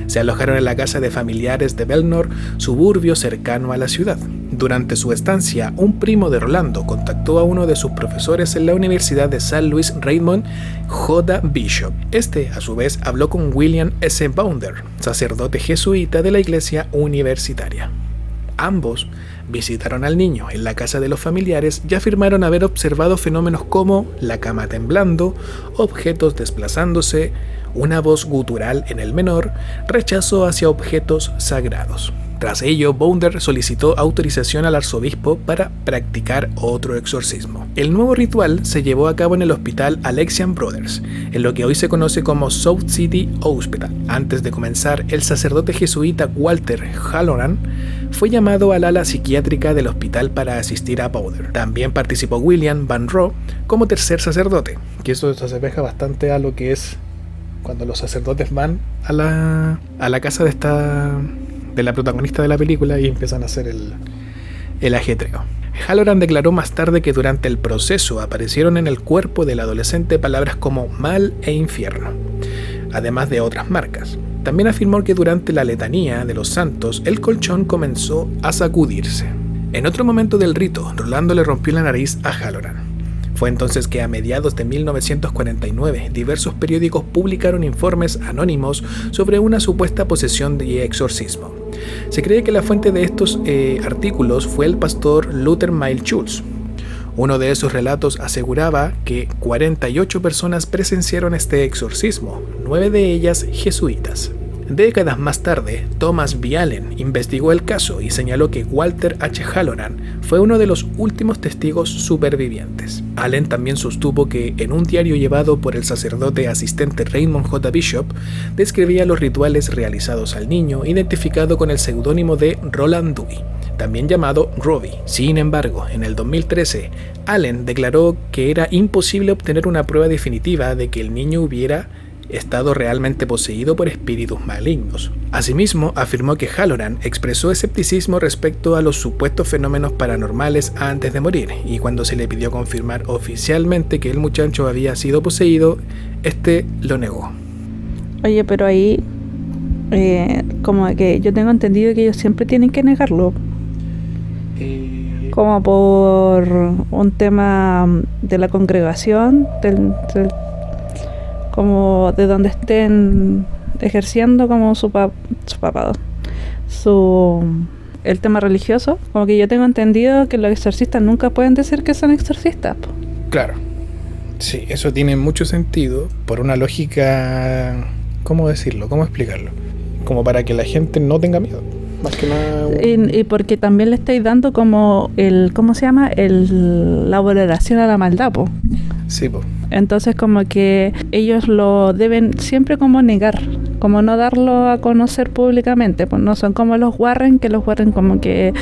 Se alojaron en la casa de familiares de Belnor, suburbio cercano a la ciudad. Durante su estancia, un primo de Rolando contactó a uno de sus profesores en la Universidad de San Luis, Raymond J. Bishop. Este, a su vez, habló con William S. Bounder, sacerdote jesuita de la iglesia universitaria. Ambos visitaron al niño en la casa de los familiares y afirmaron haber observado fenómenos como la cama temblando, objetos desplazándose, una voz gutural en el menor, rechazo hacia objetos sagrados. Tras ello, Bounder solicitó autorización al arzobispo para practicar otro exorcismo. El nuevo ritual se llevó a cabo en el hospital Alexian Brothers, en lo que hoy se conoce como South City Hospital. Antes de comenzar, el sacerdote jesuita Walter Halloran fue llamado al ala psiquiátrica del hospital para asistir a Bounder. También participó William Van Roe como tercer sacerdote, que eso se asemeja bastante a lo que es cuando los sacerdotes van a la casa de la protagonista de la película y empiezan a hacer el ajetreo. Halloran declaró más tarde que durante el proceso aparecieron en el cuerpo del adolescente palabras como mal e infierno, además de otras marcas. También afirmó que durante la letanía de los santos el colchón comenzó a sacudirse. En otro momento del rito, Rolando le rompió la nariz a Halloran. Fue entonces que a mediados de 1949 diversos periódicos publicaron informes anónimos sobre una supuesta posesión y exorcismo. Se cree que la fuente de estos artículos fue el pastor Luther Miles Schultz. Uno de esos relatos aseguraba que 48 personas presenciaron este exorcismo, 9 de ellas jesuitas. Décadas más tarde, Thomas B. Allen investigó el caso y señaló que Walter H. Halloran fue uno de los últimos testigos supervivientes. Allen también sostuvo que en un diario llevado por el sacerdote asistente Raymond J. Bishop, describía los rituales realizados al niño, identificado con el seudónimo de Roland Dewey, también llamado Robbie. Sin embargo, en el 2013, Allen declaró que era imposible obtener una prueba definitiva de que el niño hubiera estado realmente poseído por espíritus malignos. Asimismo, afirmó que Halloran expresó escepticismo respecto a los supuestos fenómenos paranormales antes de morir, y cuando se le pidió confirmar oficialmente que el muchacho había sido poseído, este lo negó. Oye, pero ahí, como que yo tengo entendido que ellos siempre tienen que negarlo. como por un tema de la congregación, como de donde estén ejerciendo como su papado, el tema religioso. Como que yo tengo entendido que los exorcistas nunca pueden decir que son exorcistas, po. Claro. Sí, eso tiene mucho sentido por una lógica, ¿cómo decirlo? ¿Cómo explicarlo? Como para que la gente no tenga miedo. Más que nada. Y porque también le estáis dando como ¿cómo se llama? La valoración a la maldad, po. Sí, pues. Entonces como que ellos lo deben siempre como negar, como no darlo a conocer públicamente, pues no son como los Warren, que los Warren como que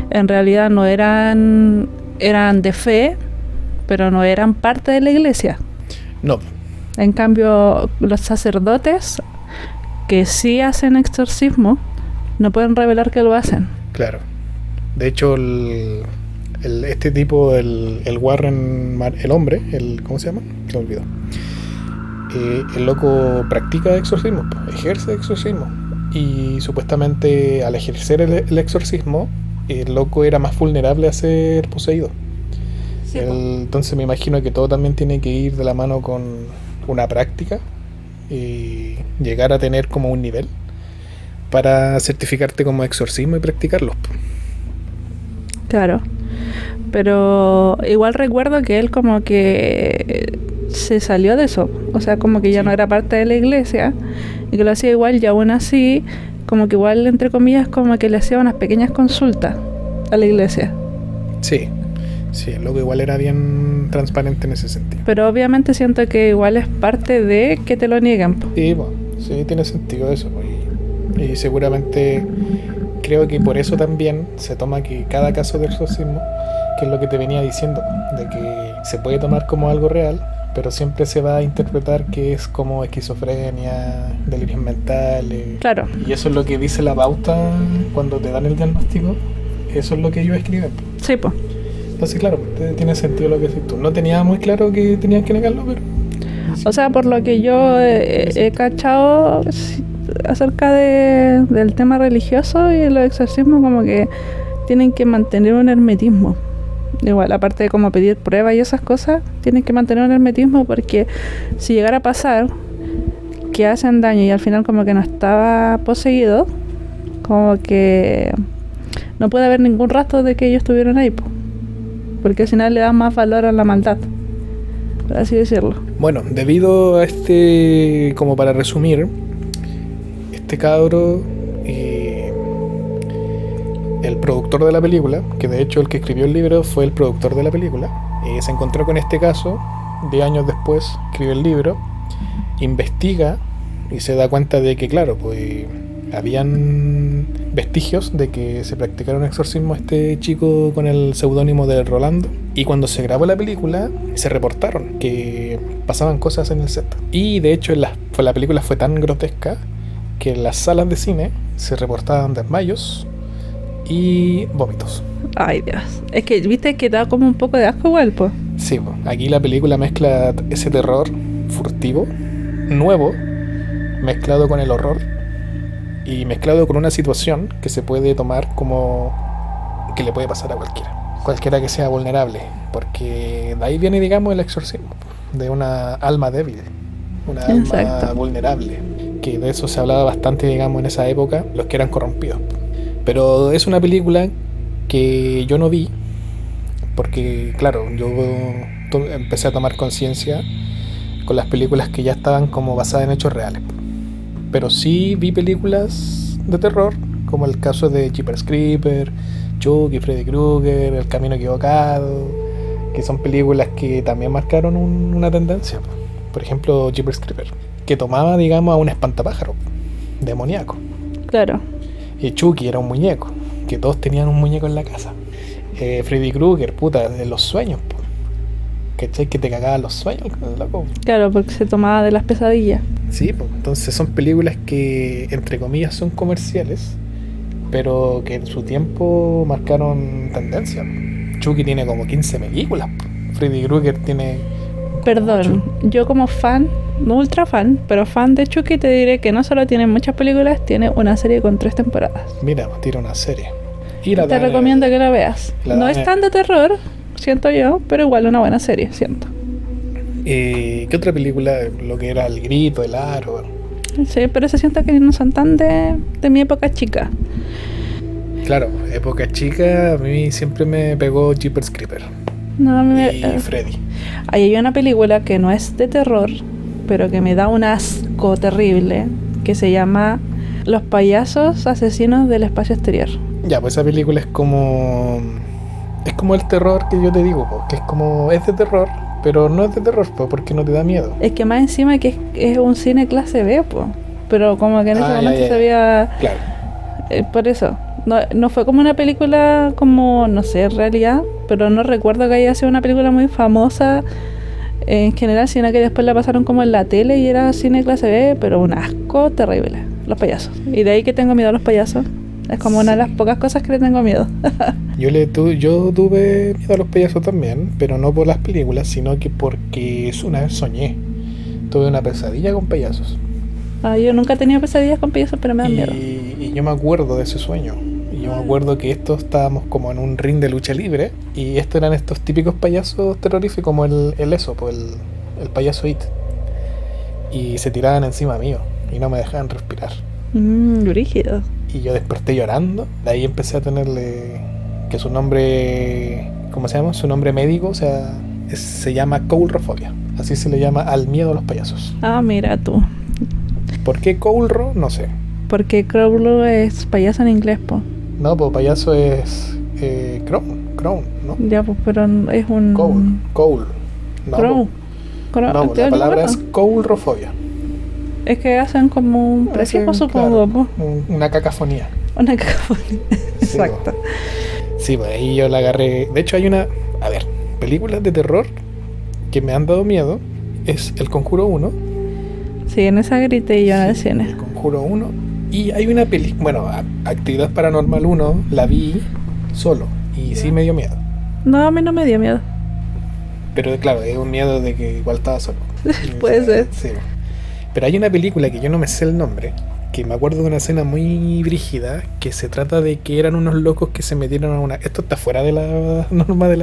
en realidad no eran de fe, pero no eran parte de la iglesia. No. En cambio, los sacerdotes que sí hacen exorcismo no pueden revelar que lo hacen. Claro. De hecho, este tipo, el Warren, el hombre, ¿cómo se llama? Se me olvidó. El loco practica exorcismo, ejerce exorcismo. Y supuestamente al ejercer el exorcismo, el loco era más vulnerable a ser poseído. Sí, entonces me imagino que todo también tiene que ir de la mano con una práctica y llegar a tener como un nivel para certificarte como exorcismo y practicarlos. Claro, pero igual recuerdo que él como que se salió de eso, o sea, como que ya no era parte de la iglesia y que lo hacía igual, y aún así como que igual, entre comillas, como que le hacía unas pequeñas consultas a la iglesia. Sí, lo que igual era bien transparente en ese sentido. Pero obviamente siento que igual es parte de que te lo niegan. Sí, bueno, sí, tiene sentido eso. Y seguramente creo que por eso también se toma que cada caso de exorcismo, que es lo que te venía diciendo, de que se puede tomar como algo real, pero siempre se va a interpretar que es como esquizofrenia, delirios mentales. Claro. Y eso es lo que dice la pauta cuando te dan el diagnóstico. Eso es lo que ellos escriben. Sí, pues. Entonces, claro, tiene sentido lo que dices tú. No tenía muy claro que tenían que negarlo, pero... O sea, por lo que yo he cachado acerca del tema religioso y los exorcismos, como que tienen que mantener un hermetismo. Igual, aparte de como pedir pruebas y esas cosas, tienen que mantener un hermetismo, porque si llegara a pasar que hacen daño y al final como que no estaba poseído, como que no puede haber ningún rastro de que ellos estuvieron ahí, porque al final le da más valor a la maldad, por así decirlo. Bueno, debido a como para resumir, este cabro, el productor de la película, que de hecho el que escribió el libro fue el productor de la película, se encontró con este caso, 10 años después escribe el libro, investiga y se da cuenta de que, claro, pues habían vestigios de que se practicara un exorcismo a este chico con el seudónimo de Rolando, y cuando se grabó la película se reportaron que pasaban cosas en el set, y de hecho la película fue tan grotesca que en las salas de cine se reportaban desmayos y vómitos. Ay, Dios. Es que, viste, que da como un poco de asco igual, pues. Sí, aquí la película mezcla ese terror furtivo, nuevo, mezclado con el horror y mezclado con una situación que se puede tomar como que le puede pasar a cualquiera que sea vulnerable, porque de ahí viene, digamos, el exorcismo de una alma débil, una alma vulnerable, que de eso se hablaba bastante, digamos, en esa época, los que eran corrompidos. Pero es una película que yo no vi porque, claro, yo empecé a tomar conciencia con las películas que ya estaban como basadas en hechos reales. Pero sí vi películas de terror, como el caso de Jeepers Creepers, Chucky, Freddy Krueger, El Camino Equivocado, que son películas que también marcaron una tendencia. Por ejemplo, Jeepers Creepers, que tomaba, digamos, a un espantapájaro demoníaco. Claro. Y Chucky era un muñeco, que todos tenían un muñeco en la casa. Freddy Krueger, de los sueños, ¿cachai? Que te cagaban los sueños, loco. Claro, porque se tomaba de las pesadillas. Sí, entonces son películas que, entre comillas, son comerciales, pero que en su tiempo marcaron tendencia. Chucky tiene como 15 películas, Freddy Krueger tiene... Perdón, 8. Yo como fan, no ultra fan, pero fan de Chucky, te diré que no solo tiene muchas películas, tiene una serie con 3 temporadas. Mira, tiene una serie. Y la Te dan- recomiendo que la veas. la No dan- es tan de terror, siento yo, pero igual una buena serie, siento. ¿Qué otra película? Lo que era El Grito, El Aro. Sí, pero se siente que no son tan de mi época chica. Claro, época chica, a mí siempre me pegó Jeepers Creepers No, a mí y Freddy. ahí hay una película que no es de terror, pero que me da un asco terrible, que se llama Los payasos asesinos del espacio exterior. Ya, pues esa película es como... Es como el terror que yo te digo, po, que es como... Es de terror, pero no es de terror, po, porque no te da miedo. Es que más encima que es un cine clase B, po. Pero como que en ese Ah, ya, momento ya, se veía... Claro. Por eso. No fue como una película como, no sé, en realidad, pero no recuerdo que haya sido una película muy famosa en general, sino que después la pasaron como en la tele y era cine clase B, pero un asco terrible, los payasos. Y de ahí que tengo miedo a los payasos. Es como una de las pocas cosas que le tengo miedo. Yo tuve miedo a los payasos también, pero no por las películas, sino que porque una vez soñé. Tuve una pesadilla con payasos. Yo nunca he tenido pesadillas con payasos, pero me dan miedo. Y yo me acuerdo de ese sueño. Y yo me acuerdo que estábamos como en un ring de lucha libre. Y estos eran estos típicos payasos terroríficos, como el payaso It. Y se tiraban encima mío. Y no me dejaban respirar. Rígido. Y yo desperté llorando. De ahí empecé a tenerle... Que su nombre... ¿Cómo se llama? Su nombre médico, o sea... se llama coulrofobia. Así se le llama al miedo a los payasos. Ah, mira tú. ¿Por qué coulro? No sé. Porque Crowley es payaso en inglés, po. No, pues payaso es... Crown, ¿no? Ya, pues, pero es un... Coul. No, Crow. no, la palabra es coulrofobia. Es que hacen como un prefijo, Hacen, supongo, claro, po. una cacofonía. Una cacofonía. Exacto. Sí, pues ahí yo la agarré. De hecho hay una... A ver, películas de terror que me han dado miedo. Es El Conjuro 1. Sí, en esa grité yo en el El cine. Conjuro 1. Y hay una película... Bueno, Actividad Paranormal 1 la vi solo. Y sí me dio miedo. No, a mí no me dio miedo. Pero claro, es un miedo de que igual estaba solo. Puede ser. Sí. Pero hay una película que yo no me sé el nombre, que me acuerdo de una escena muy brígida, que se trata de que eran unos locos que se metieron a una... Esto está fuera de la norma de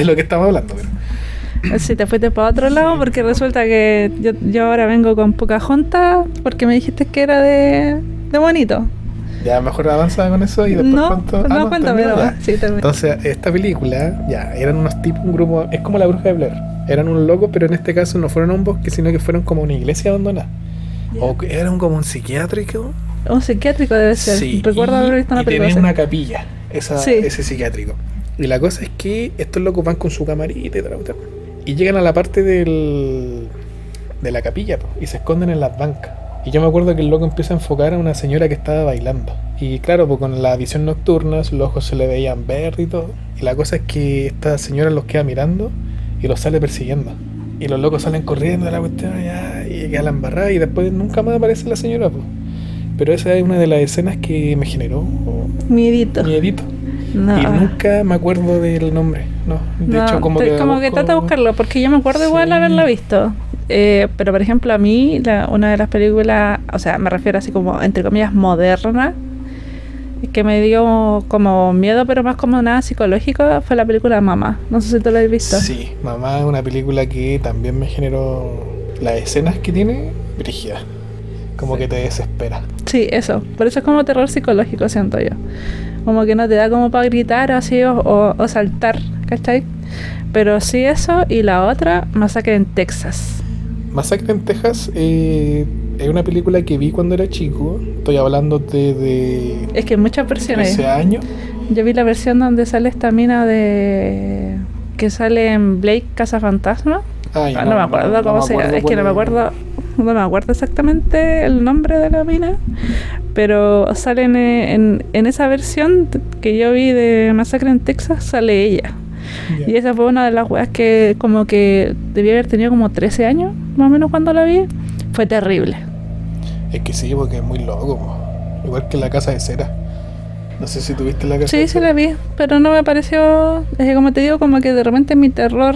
lo que estamos hablando, pero... Si te fuiste para otro lado, porque resulta que yo ahora vengo con Pocahontas porque me dijiste que era de bonito. Ya mejor avanza con eso y después No, cuento... no, cuéntame termino nomás. ya. Sí, termina. Entonces, esta película, ya, eran unos tipos, un grupo... Es como La Bruja de Blair. Eran unos locos, pero en este caso no fueron a un bosque, sino que fueron como a una iglesia abandonada. Ya. O que eran como un psiquiátrico. Un psiquiátrico debe ser. Sí, Recuerdo haber visto una y película tenían así. una capilla, Sí. ese psiquiátrico. Y la cosa es que estos locos van con su camarita y tal, tal, y llegan a la parte de la capilla, po, y se esconden en las bancas. Y yo me acuerdo que el loco empieza a enfocar a una señora que estaba bailando. Y claro, pues con la visión nocturna, los ojos se le veían verdes y todo. Y la cosa es que esta señora los queda mirando y los sale persiguiendo. Y los locos salen corriendo de la cuestión ya, y queda la embarrada y después nunca más aparece la señora, pues. Pero esa es una de las escenas que me generó Miedito. miedito. No. Y nunca me acuerdo del nombre, no. De hecho, como que trata de buscarlo, porque yo me acuerdo igual Sí. haberla visto. Pero por ejemplo, a mí, una de las películas, o sea, me refiero así como, entre comillas, moderna, que me dio como miedo, pero más como nada psicológico, fue la película Mamá. No sé si tú la has visto. Sí, Mamá es una película que también me generó las escenas que tiene, brígida. Como que te desespera. Sí, eso. Por eso es como terror psicológico, siento yo. Como que no te da como para gritar así o saltar, ¿cachai? Pero sí eso, y la otra, Masacre en Texas. Masacre en Texas es una película que vi cuando era chico. Estoy hablando de Es que hay muchas versiones. 13 años. Yo vi la versión donde sale esta mina de... que sale en Blake Cazafantasma. Ay, No me acuerdo cómo se llama. Es que no me acuerdo. No me acuerdo exactamente el nombre de la mina. Pero sale en esa versión que yo vi de Masacre en Texas, sale ella. Ya. Y esa fue una de las weas que como que debía haber tenido como 13 años, más o menos cuando la vi. Fue terrible. Es que sí, porque es muy loco, po. Igual que La Casa de Cera. No sé si tuviste La Casa Sí, de sí Cera. la vi, pero no me pareció, es que como te digo, como que de repente mi terror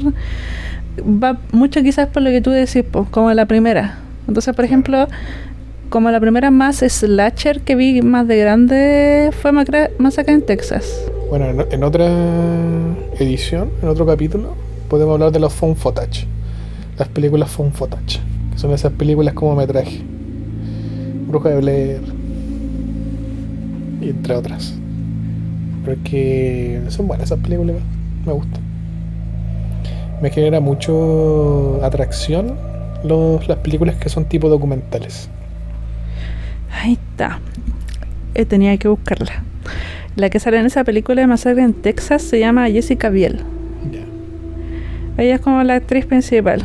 va mucho quizás por lo que tú decís, pues, como la primera. Entonces, por ejemplo, como la primera más slasher que vi más de grande fue Masacre en Texas. Bueno, en otra edición, en otro capítulo, podemos hablar de los found footage. Las películas found footage, que son esas películas como metraje. Bruja de Blair, y entre otras. Porque son buenas esas películas, me gustan. Me genera mucho atracción las películas que son tipo documentales. Ahí está. Tenía que buscarla. La que sale en esa película de Masacre en Texas se llama Jessica Biel. Ya. Ella es como la actriz principal.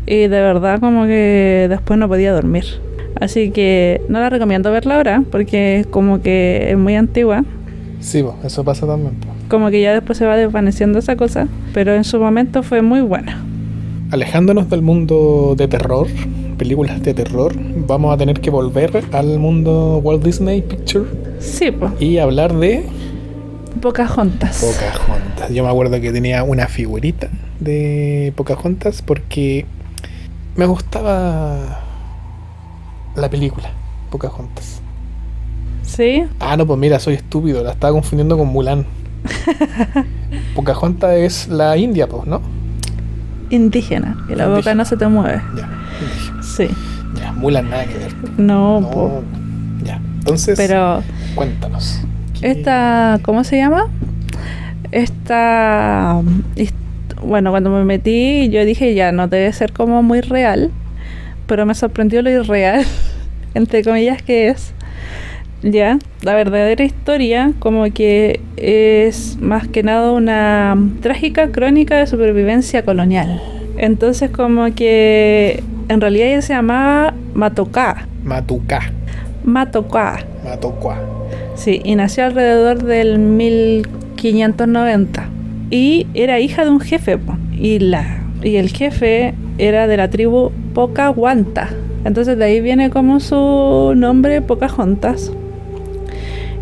Y de verdad como que después no podía dormir. Así que no la recomiendo verla ahora porque como que es muy antigua. Sí, eso pasa también. Como que ya después se va desvaneciendo esa cosa. Pero en su momento fue muy buena. Alejándonos del mundo de terror, películas de terror, vamos a tener que volver al mundo Walt Disney Picture. Sí, pues. Y hablar de Pocahontas. Pocahontas. Yo me acuerdo que tenía una figurita de Pocahontas porque me gustaba la película Pocahontas. ¿Sí? Ah, no, pues mira, soy estúpido, la estaba confundiendo con Mulan. Pocahontas es la India, pues, ¿no? Indígena. Y la boca no se te mueve. Ya, indígena. Sí. Ya, Mulan nada que ver. No, No, ya. Entonces, pero cuéntanos. esta, ¿cómo se llama? Esta, bueno, cuando me metí yo dije ya, no debe ser como muy real, pero me sorprendió lo irreal, entre comillas, que es. Ya, la verdadera historia como que es más que nada una trágica crónica de supervivencia colonial. Entonces como que en realidad ella se llamaba Matoka. Matoka. Sí, y nació alrededor del 1590. Y era hija de un jefe, y el jefe era de la tribu Pocahontas. Entonces de ahí viene como su nombre, Pocahontas.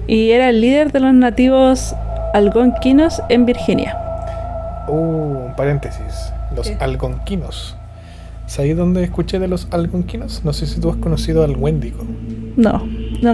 Y era el líder de los nativos algonquinos en Virginia. Paréntesis. Los algonquinos. ¿Sabes dónde escuché de los algonquinos? No sé si tú has conocido al Wendigo. No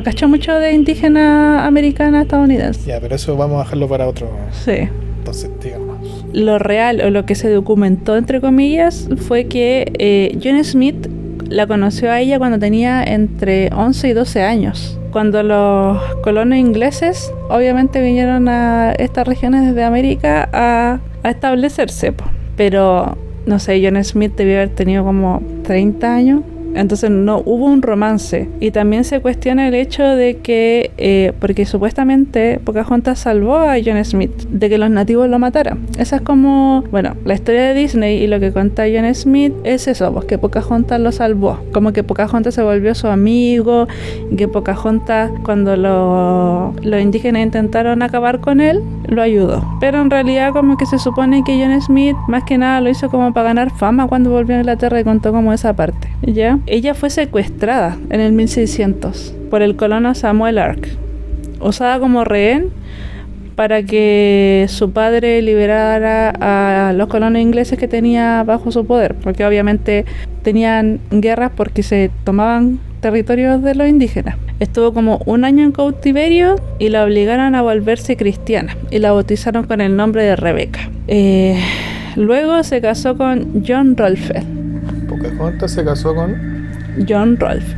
cacho mucho de indígena americana estadounidense. Ya, pero eso vamos a dejarlo para otro. Sí. Entonces, digamos. Lo real o lo que se documentó, entre comillas, fue que John Smith la conoció a ella cuando tenía entre 11 y 12 años. Cuando los colonos ingleses obviamente vinieron a estas regiones desde América a establecerse. Pero, no sé, John Smith debió haber tenido como 30 años. Entonces no hubo un romance. Y también se cuestiona el hecho de que, porque supuestamente Pocahontas salvó a John Smith de que los nativos lo mataran. Esa es como, bueno, la historia de Disney y lo que cuenta John Smith es eso, pues que Pocahontas lo salvó. Como que Pocahontas se volvió su amigo, y que Pocahontas, cuando los indígenas intentaron acabar con él, lo ayudó. Pero en realidad como que se supone que John Smith más que nada lo hizo como para ganar fama cuando volvió a Inglaterra y contó como esa parte, ¿ya? Ella fue secuestrada en el 1600 por el colono Samuel Ark, usada como rehén para que su padre liberara a los colonos ingleses que tenía bajo su poder, porque obviamente tenían guerras porque se tomaban territorios de los indígenas. Estuvo como un año en cautiverio y la obligaron a volverse cristiana y la bautizaron con el nombre de Rebeca. Luego se casó con John Rolfe. Pocahontas se casó con John Rolfe,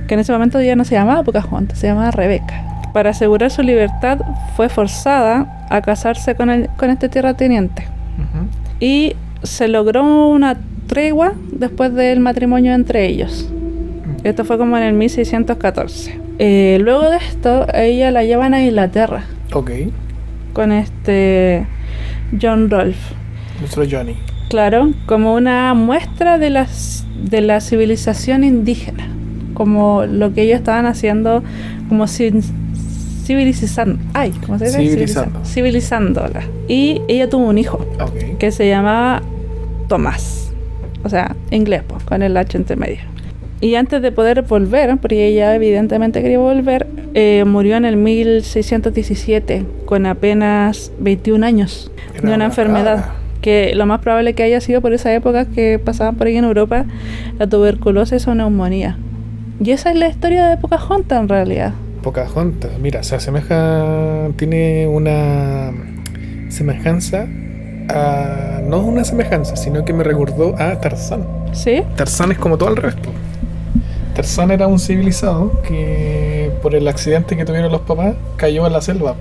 que en ese momento ya no se llamaba Pocahontas, se llamaba Rebeca. Para asegurar su libertad fue forzada a casarse con este terrateniente. Y se logró una tregua después del matrimonio entre ellos. Esto fue como en el 1614. Luego de esto, a ella la llevan a Inglaterra. Ok. Con John Rolfe. Nuestro Johnny. Claro, como una muestra de la civilización indígena, como lo que ellos estaban haciendo, como civilizándola. Y ella tuvo un hijo, que se llamaba Tomás, o sea, inglés, pues, con el H entre medio. Y antes de poder volver, porque ella evidentemente quería volver, murió en el 1617 con apenas 21 años de una enfermedad. Que lo más probable que haya sido por esa época que pasaban por ahí en Europa la tuberculosis o neumonía. Y esa es la historia de Pocahontas en realidad. Pocahontas, mira, se asemeja, tiene una semejanza a... No una semejanza, sino que me recordó a Tarzán. ¿Sí? Tarzán es como todo el resto. Tarzán era un civilizado que por el accidente que tuvieron los papás cayó en la selva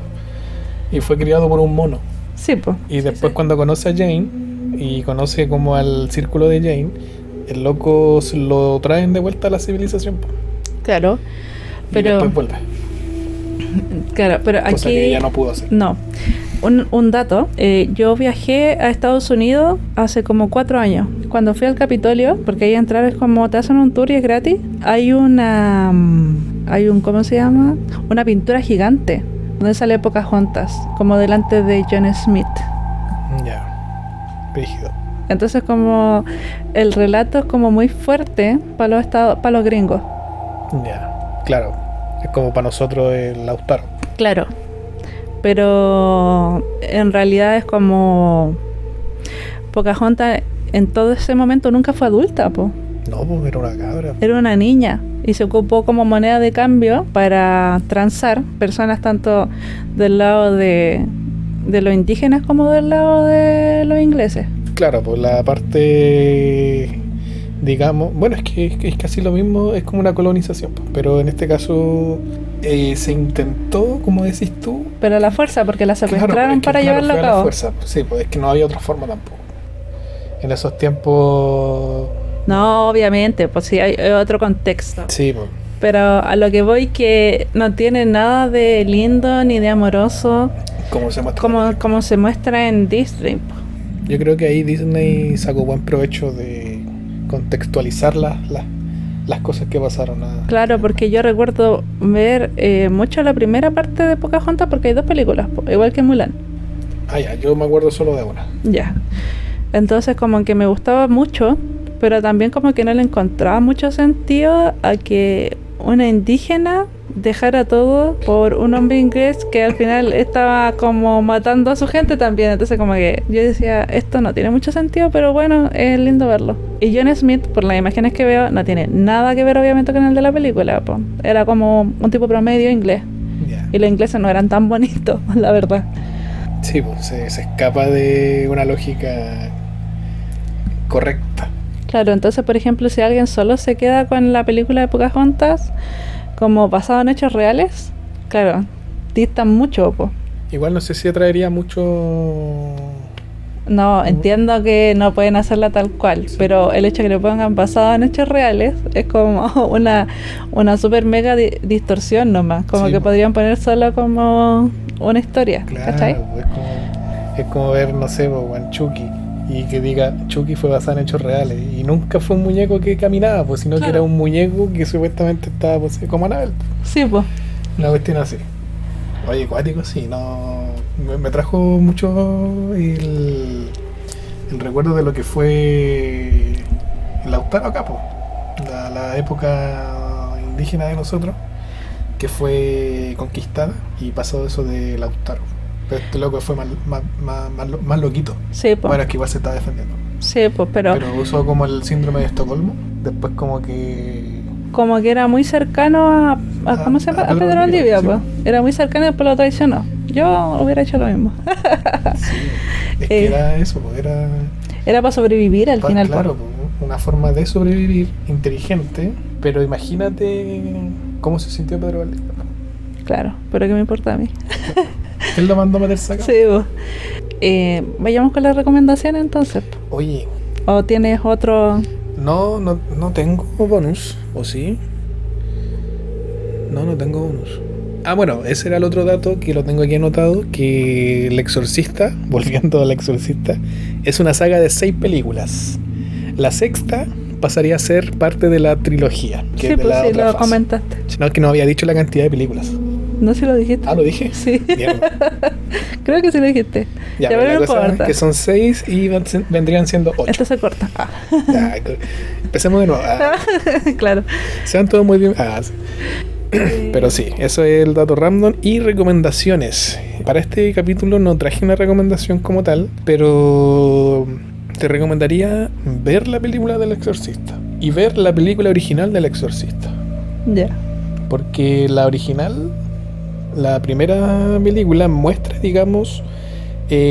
y fue criado por un mono. Sí, pues. Y después cuando conoce a Jane y conoce como al círculo de Jane, el loco lo traen de vuelta a la civilización. Claro. Y Pero, después vuelve. claro, pero Cosa aquí... que ella no pudo hacer. No. Un dato, yo viajé a Estados Unidos hace como 4 años. Cuando fui al Capitolio, porque ahí entrar es como te hacen un tour y es gratis, hay ¿cómo se llama? Una pintura gigante donde sale Pocahontas, como delante de John Smith. Ya. Rígido. Entonces como el relato es como muy fuerte para los gringos. Ya. Claro. Es como para nosotros el Lautaro. Claro. Pero en realidad es como Pocahontas en todo ese momento nunca fue adulta, po. No, pues era una cabra. Era una niña y se ocupó como moneda de cambio para transar personas tanto del lado de los indígenas como del lado de los ingleses. Claro, pues la parte, digamos, bueno, es que es casi lo mismo, es como una colonización, pues, pero en este caso se intentó, como decís tú. Pero a la fuerza, porque la secuestraron Claro, es que, para claro, llevarlo a fue la cabo. fuerza, pues, sí, pues es que no había otra forma tampoco. En esos tiempos, No, obviamente, pues sí, hay otro contexto. sí, pues. Pero a lo que voy que no tiene nada de lindo ni de amoroso Como se muestra. como se muestra en Disney. Yo creo que ahí Disney sacó buen provecho de contextualizar las cosas que pasaron. Claro, porque yo recuerdo ver mucho la primera parte de Pocahontas porque hay 2 películas, igual que Mulan. Ah, ya, yo me acuerdo solo de una. Ya. Entonces como que me gustaba mucho, pero también como que no le encontraba mucho sentido a que una indígena dejara todo por un hombre inglés que al final estaba como matando a su gente también. Entonces como que yo decía, esto no tiene mucho sentido, pero bueno, es lindo verlo. Y John Smith, por las imágenes que veo, no tiene nada que ver obviamente con el de la película, po. Era como un tipo promedio inglés. Ya. Y los ingleses no eran tan bonitos, la verdad. Sí, pues se escapa de una lógica correcta. Claro, entonces por ejemplo si alguien solo se queda con la película de Pocahontas como basado en hechos reales, claro, distan mucho, po. Igual no sé si atraería mucho. No, entiendo que no pueden hacerla tal cual, Sí. pero el hecho de que le pongan basado en hechos reales es como una super mega distorsión nomás, como Sí, que po. podrían poner solo como una historia, ¿cachai? Claro, es como ver, no sé, pues, Chucky, y que diga Chucky fue basado en hechos reales y nunca fue un muñeco que caminaba, pues, sino que Claro. era un muñeco que supuestamente estaba poseído como Anabel. Sí, pues. Una cuestión así. Oye, cuático, sí, no. Me trajo mucho el recuerdo de lo que fue el Lautaro acá, po. La época indígena de nosotros, que fue conquistada y pasó eso de Lautaro. Pero este loco fue más loquito. Sí, pues. Bueno, es que igual se está defendiendo. Sí, pues, pero Pero usó como el síndrome de Estocolmo. Después como que... como que era muy cercano a ¿cómo se llama? A Pedro Valdivia, sí. pues. Era muy cercano y después lo traicionó. Yo hubiera hecho lo mismo. Sí, es que era eso, pues, era... Era para sobrevivir al final, Claro, pues. pues, una forma de sobrevivir inteligente, pero imagínate cómo se sintió Pedro Valdivia. Claro, pero ¿qué me importa a mí? Él lo mandó a meterse acá. Sí, pues. Vayamos con las recomendaciones entonces. Oye, ¿O tienes otro? no tengo bonus, ¿o sí? No tengo bonus. Ah, bueno, ese era el otro dato que lo tengo aquí anotado, que El Exorcista, volviendo al Exorcista, es una saga de 6 películas. La sexta pasaría a ser parte de la trilogía, que Sí, es de pues la sí, otra lo fase. comentaste. No, es que no había dicho la cantidad de películas. No sé si lo dijiste. Ah, ¿lo dije? Sí, Mierda. creo que sí lo dijiste. Ya, Ya, pero pero la no cosa es importa. que son 6 y vendrían siendo 8. Esto se corta. Ah. Ya, empecemos de nuevo. Claro. Sean todos muy bien. Sí. Pero sí, eso es el dato random. Y recomendaciones. Para este capítulo no traje una recomendación como tal, pero te recomendaría ver la película del Exorcista y ver la película original del Exorcista. Ya. Porque la original, la primera película muestra, digamos,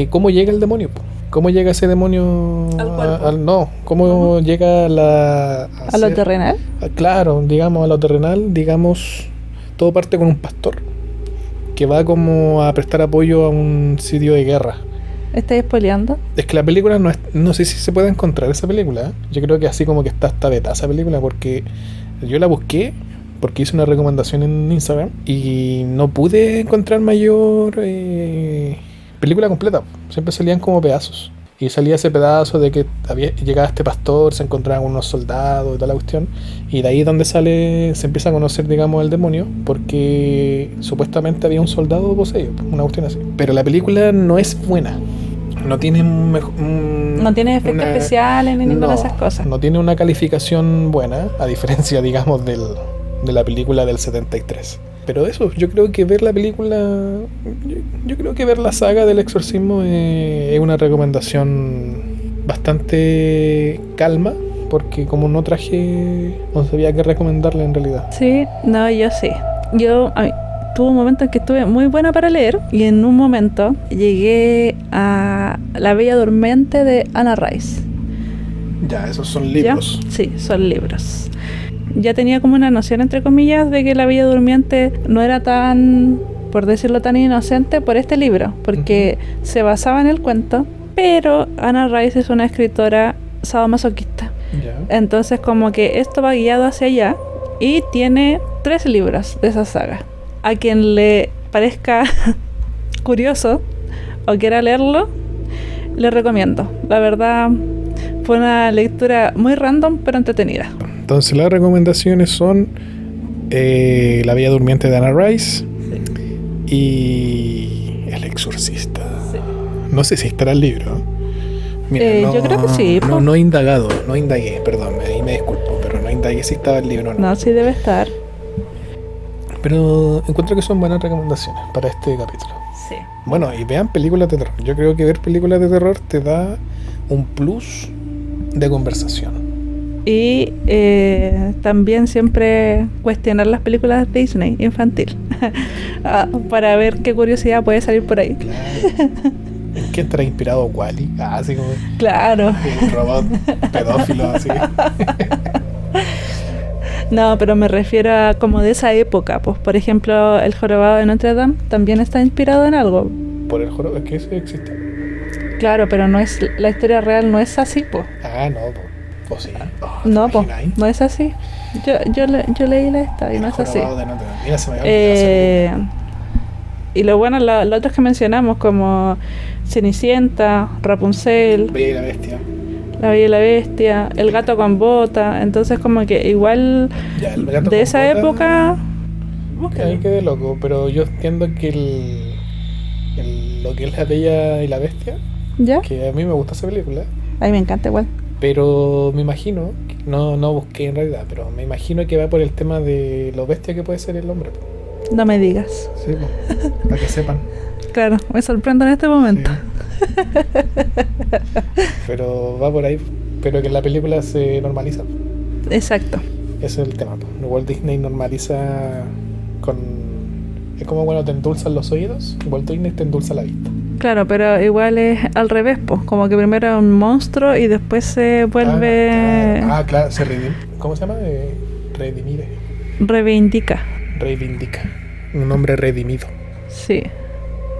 cómo llega el demonio. Cómo llega ese demonio Al cuerpo. no, cómo llega ¿A lo terrenal? Claro, digamos, a lo terrenal, digamos, todo parte con un pastor que va como a prestar apoyo a un sitio de guerra. ¿Estás spoileando? Es que la película no sé si se puede encontrar esa película. Yo creo que así como que está hasta beta esa película, porque yo la busqué porque hice una recomendación en Instagram y no pude encontrar mayor película completa. Siempre salían como pedazos. Y salía ese pedazo de que llegaba este pastor, se encontraban unos soldados y toda la cuestión. Y de ahí es donde se empieza a conocer, digamos, el demonio, porque supuestamente había un soldado poseído, una cuestión así. Pero la película no es buena. No tiene No tiene efectos especiales ni ninguna de esas cosas. No tiene una calificación buena, a diferencia, digamos, de la película del 73. Pero eso, yo creo que ver la película, yo creo que ver la saga del exorcismo es una recomendación bastante calma, porque como no sabía qué recomendarle en realidad. Sí, no, yo sí. Tuve un momento en que estuve muy buena para leer y en un momento llegué a La Bella Durmiente de Anna Rice. Ya, esos son libros. ¿Ya? Sí, son libros. Ya tenía como una noción, entre comillas, de que La Bella Durmiente no era tan, por decirlo, tan inocente por este libro, porque se basaba en el cuento, pero Anna Rice es una escritora sadomasoquista. Ya. Entonces como que esto va guiado hacia allá y tiene 3 libros de esa saga. A quien le parezca curioso o quiera leerlo, le recomiendo. La verdad, fue una lectura muy random, pero entretenida. Entonces las recomendaciones son La Bella Durmiente de Anna Rice y El Exorcista. Sí. No sé si estará el libro. Mira, yo creo que sí. No he indagado, no indagué, perdón, ahí me disculpo, pero no indagué si estaba el libro o no. No, sí debe estar. Pero encuentro que son buenas recomendaciones para este capítulo. Sí. Bueno, y vean películas de terror. Yo creo que ver películas de terror te da un plus de conversación. Y también siempre cuestionar las películas de Disney infantil para ver qué curiosidad puede salir por ahí. Claro. ¿En qué estará inspirado Wall-E? Así como Claro. un robot pedófilo, así. No, pero me refiero a como de esa época. Pues, por ejemplo, El Jorobado de Notre Dame también está inspirado en algo. Por el jorobado, es que ese existe. Claro, pero no es la historia real, no es así, pues. Ah, no, pues sí. No, pues, no es así. Yo leí la esta y no es así. De Notre Dame. Mira, se me había olvidado. Y lo bueno, los otros que mencionamos, como Cenicienta, Rapunzel, Bella y la Bestia. La Bella y la Bestia, El Gato con Bota. Entonces, como que igual Ya, El Gato de con esa Bota, época. Ahí quedé loco, pero yo entiendo que lo que es La Bella y la Bestia, ¿Ya? que a mí me gusta esa película, A mí me encanta igual. pero me imagino, no busqué en realidad, pero me imagino que va por el tema de lo bestia que puede ser el hombre. No me digas. Sí, para que sepan. Claro, me sorprendo en este momento. Sí. Pero va por ahí, pero que en la película se normaliza. Exacto. Ese es el tema. Walt Disney normaliza con... Es como cuando te endulzan los oídos, Walt Disney te endulza la vista. Claro, pero igual es al revés, pues. Como que primero es un monstruo y después se vuelve... Claro, se redime. ¿Cómo se llama? Redimire. Reivindica. Reivindica. Un hombre redimido. Sí.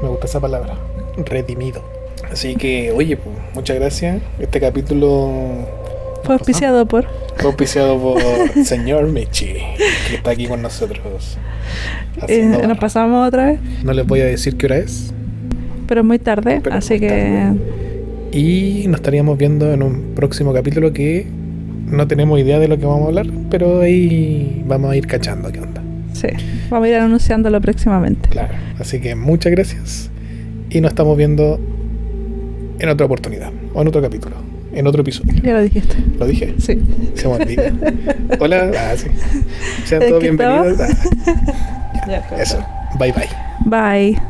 Me gusta esa palabra. Redimido. Así que, oye, pues, muchas gracias. Este capítulo Fue auspiciado por... fue auspiciado por señor Michi, que está aquí con nosotros. Nos pasamos otra vez, No les voy a decir qué hora es. pero es muy tarde, Pero así muy que... tarde. Y nos estaríamos viendo en un próximo capítulo que no tenemos idea de lo que vamos a hablar, pero ahí vamos a ir cachando qué onda. Sí, vamos a ir anunciándolo próximamente. Claro. Así que muchas gracias y nos estamos viendo en otra oportunidad o en otro capítulo, en otro episodio. Ya lo dijiste. ¿Lo dije? Sí. Se me olvida. Hola. Sí. Sean ¿En todos qué estaba? bienvenidos. Ya, Eso. Bye bye. Bye.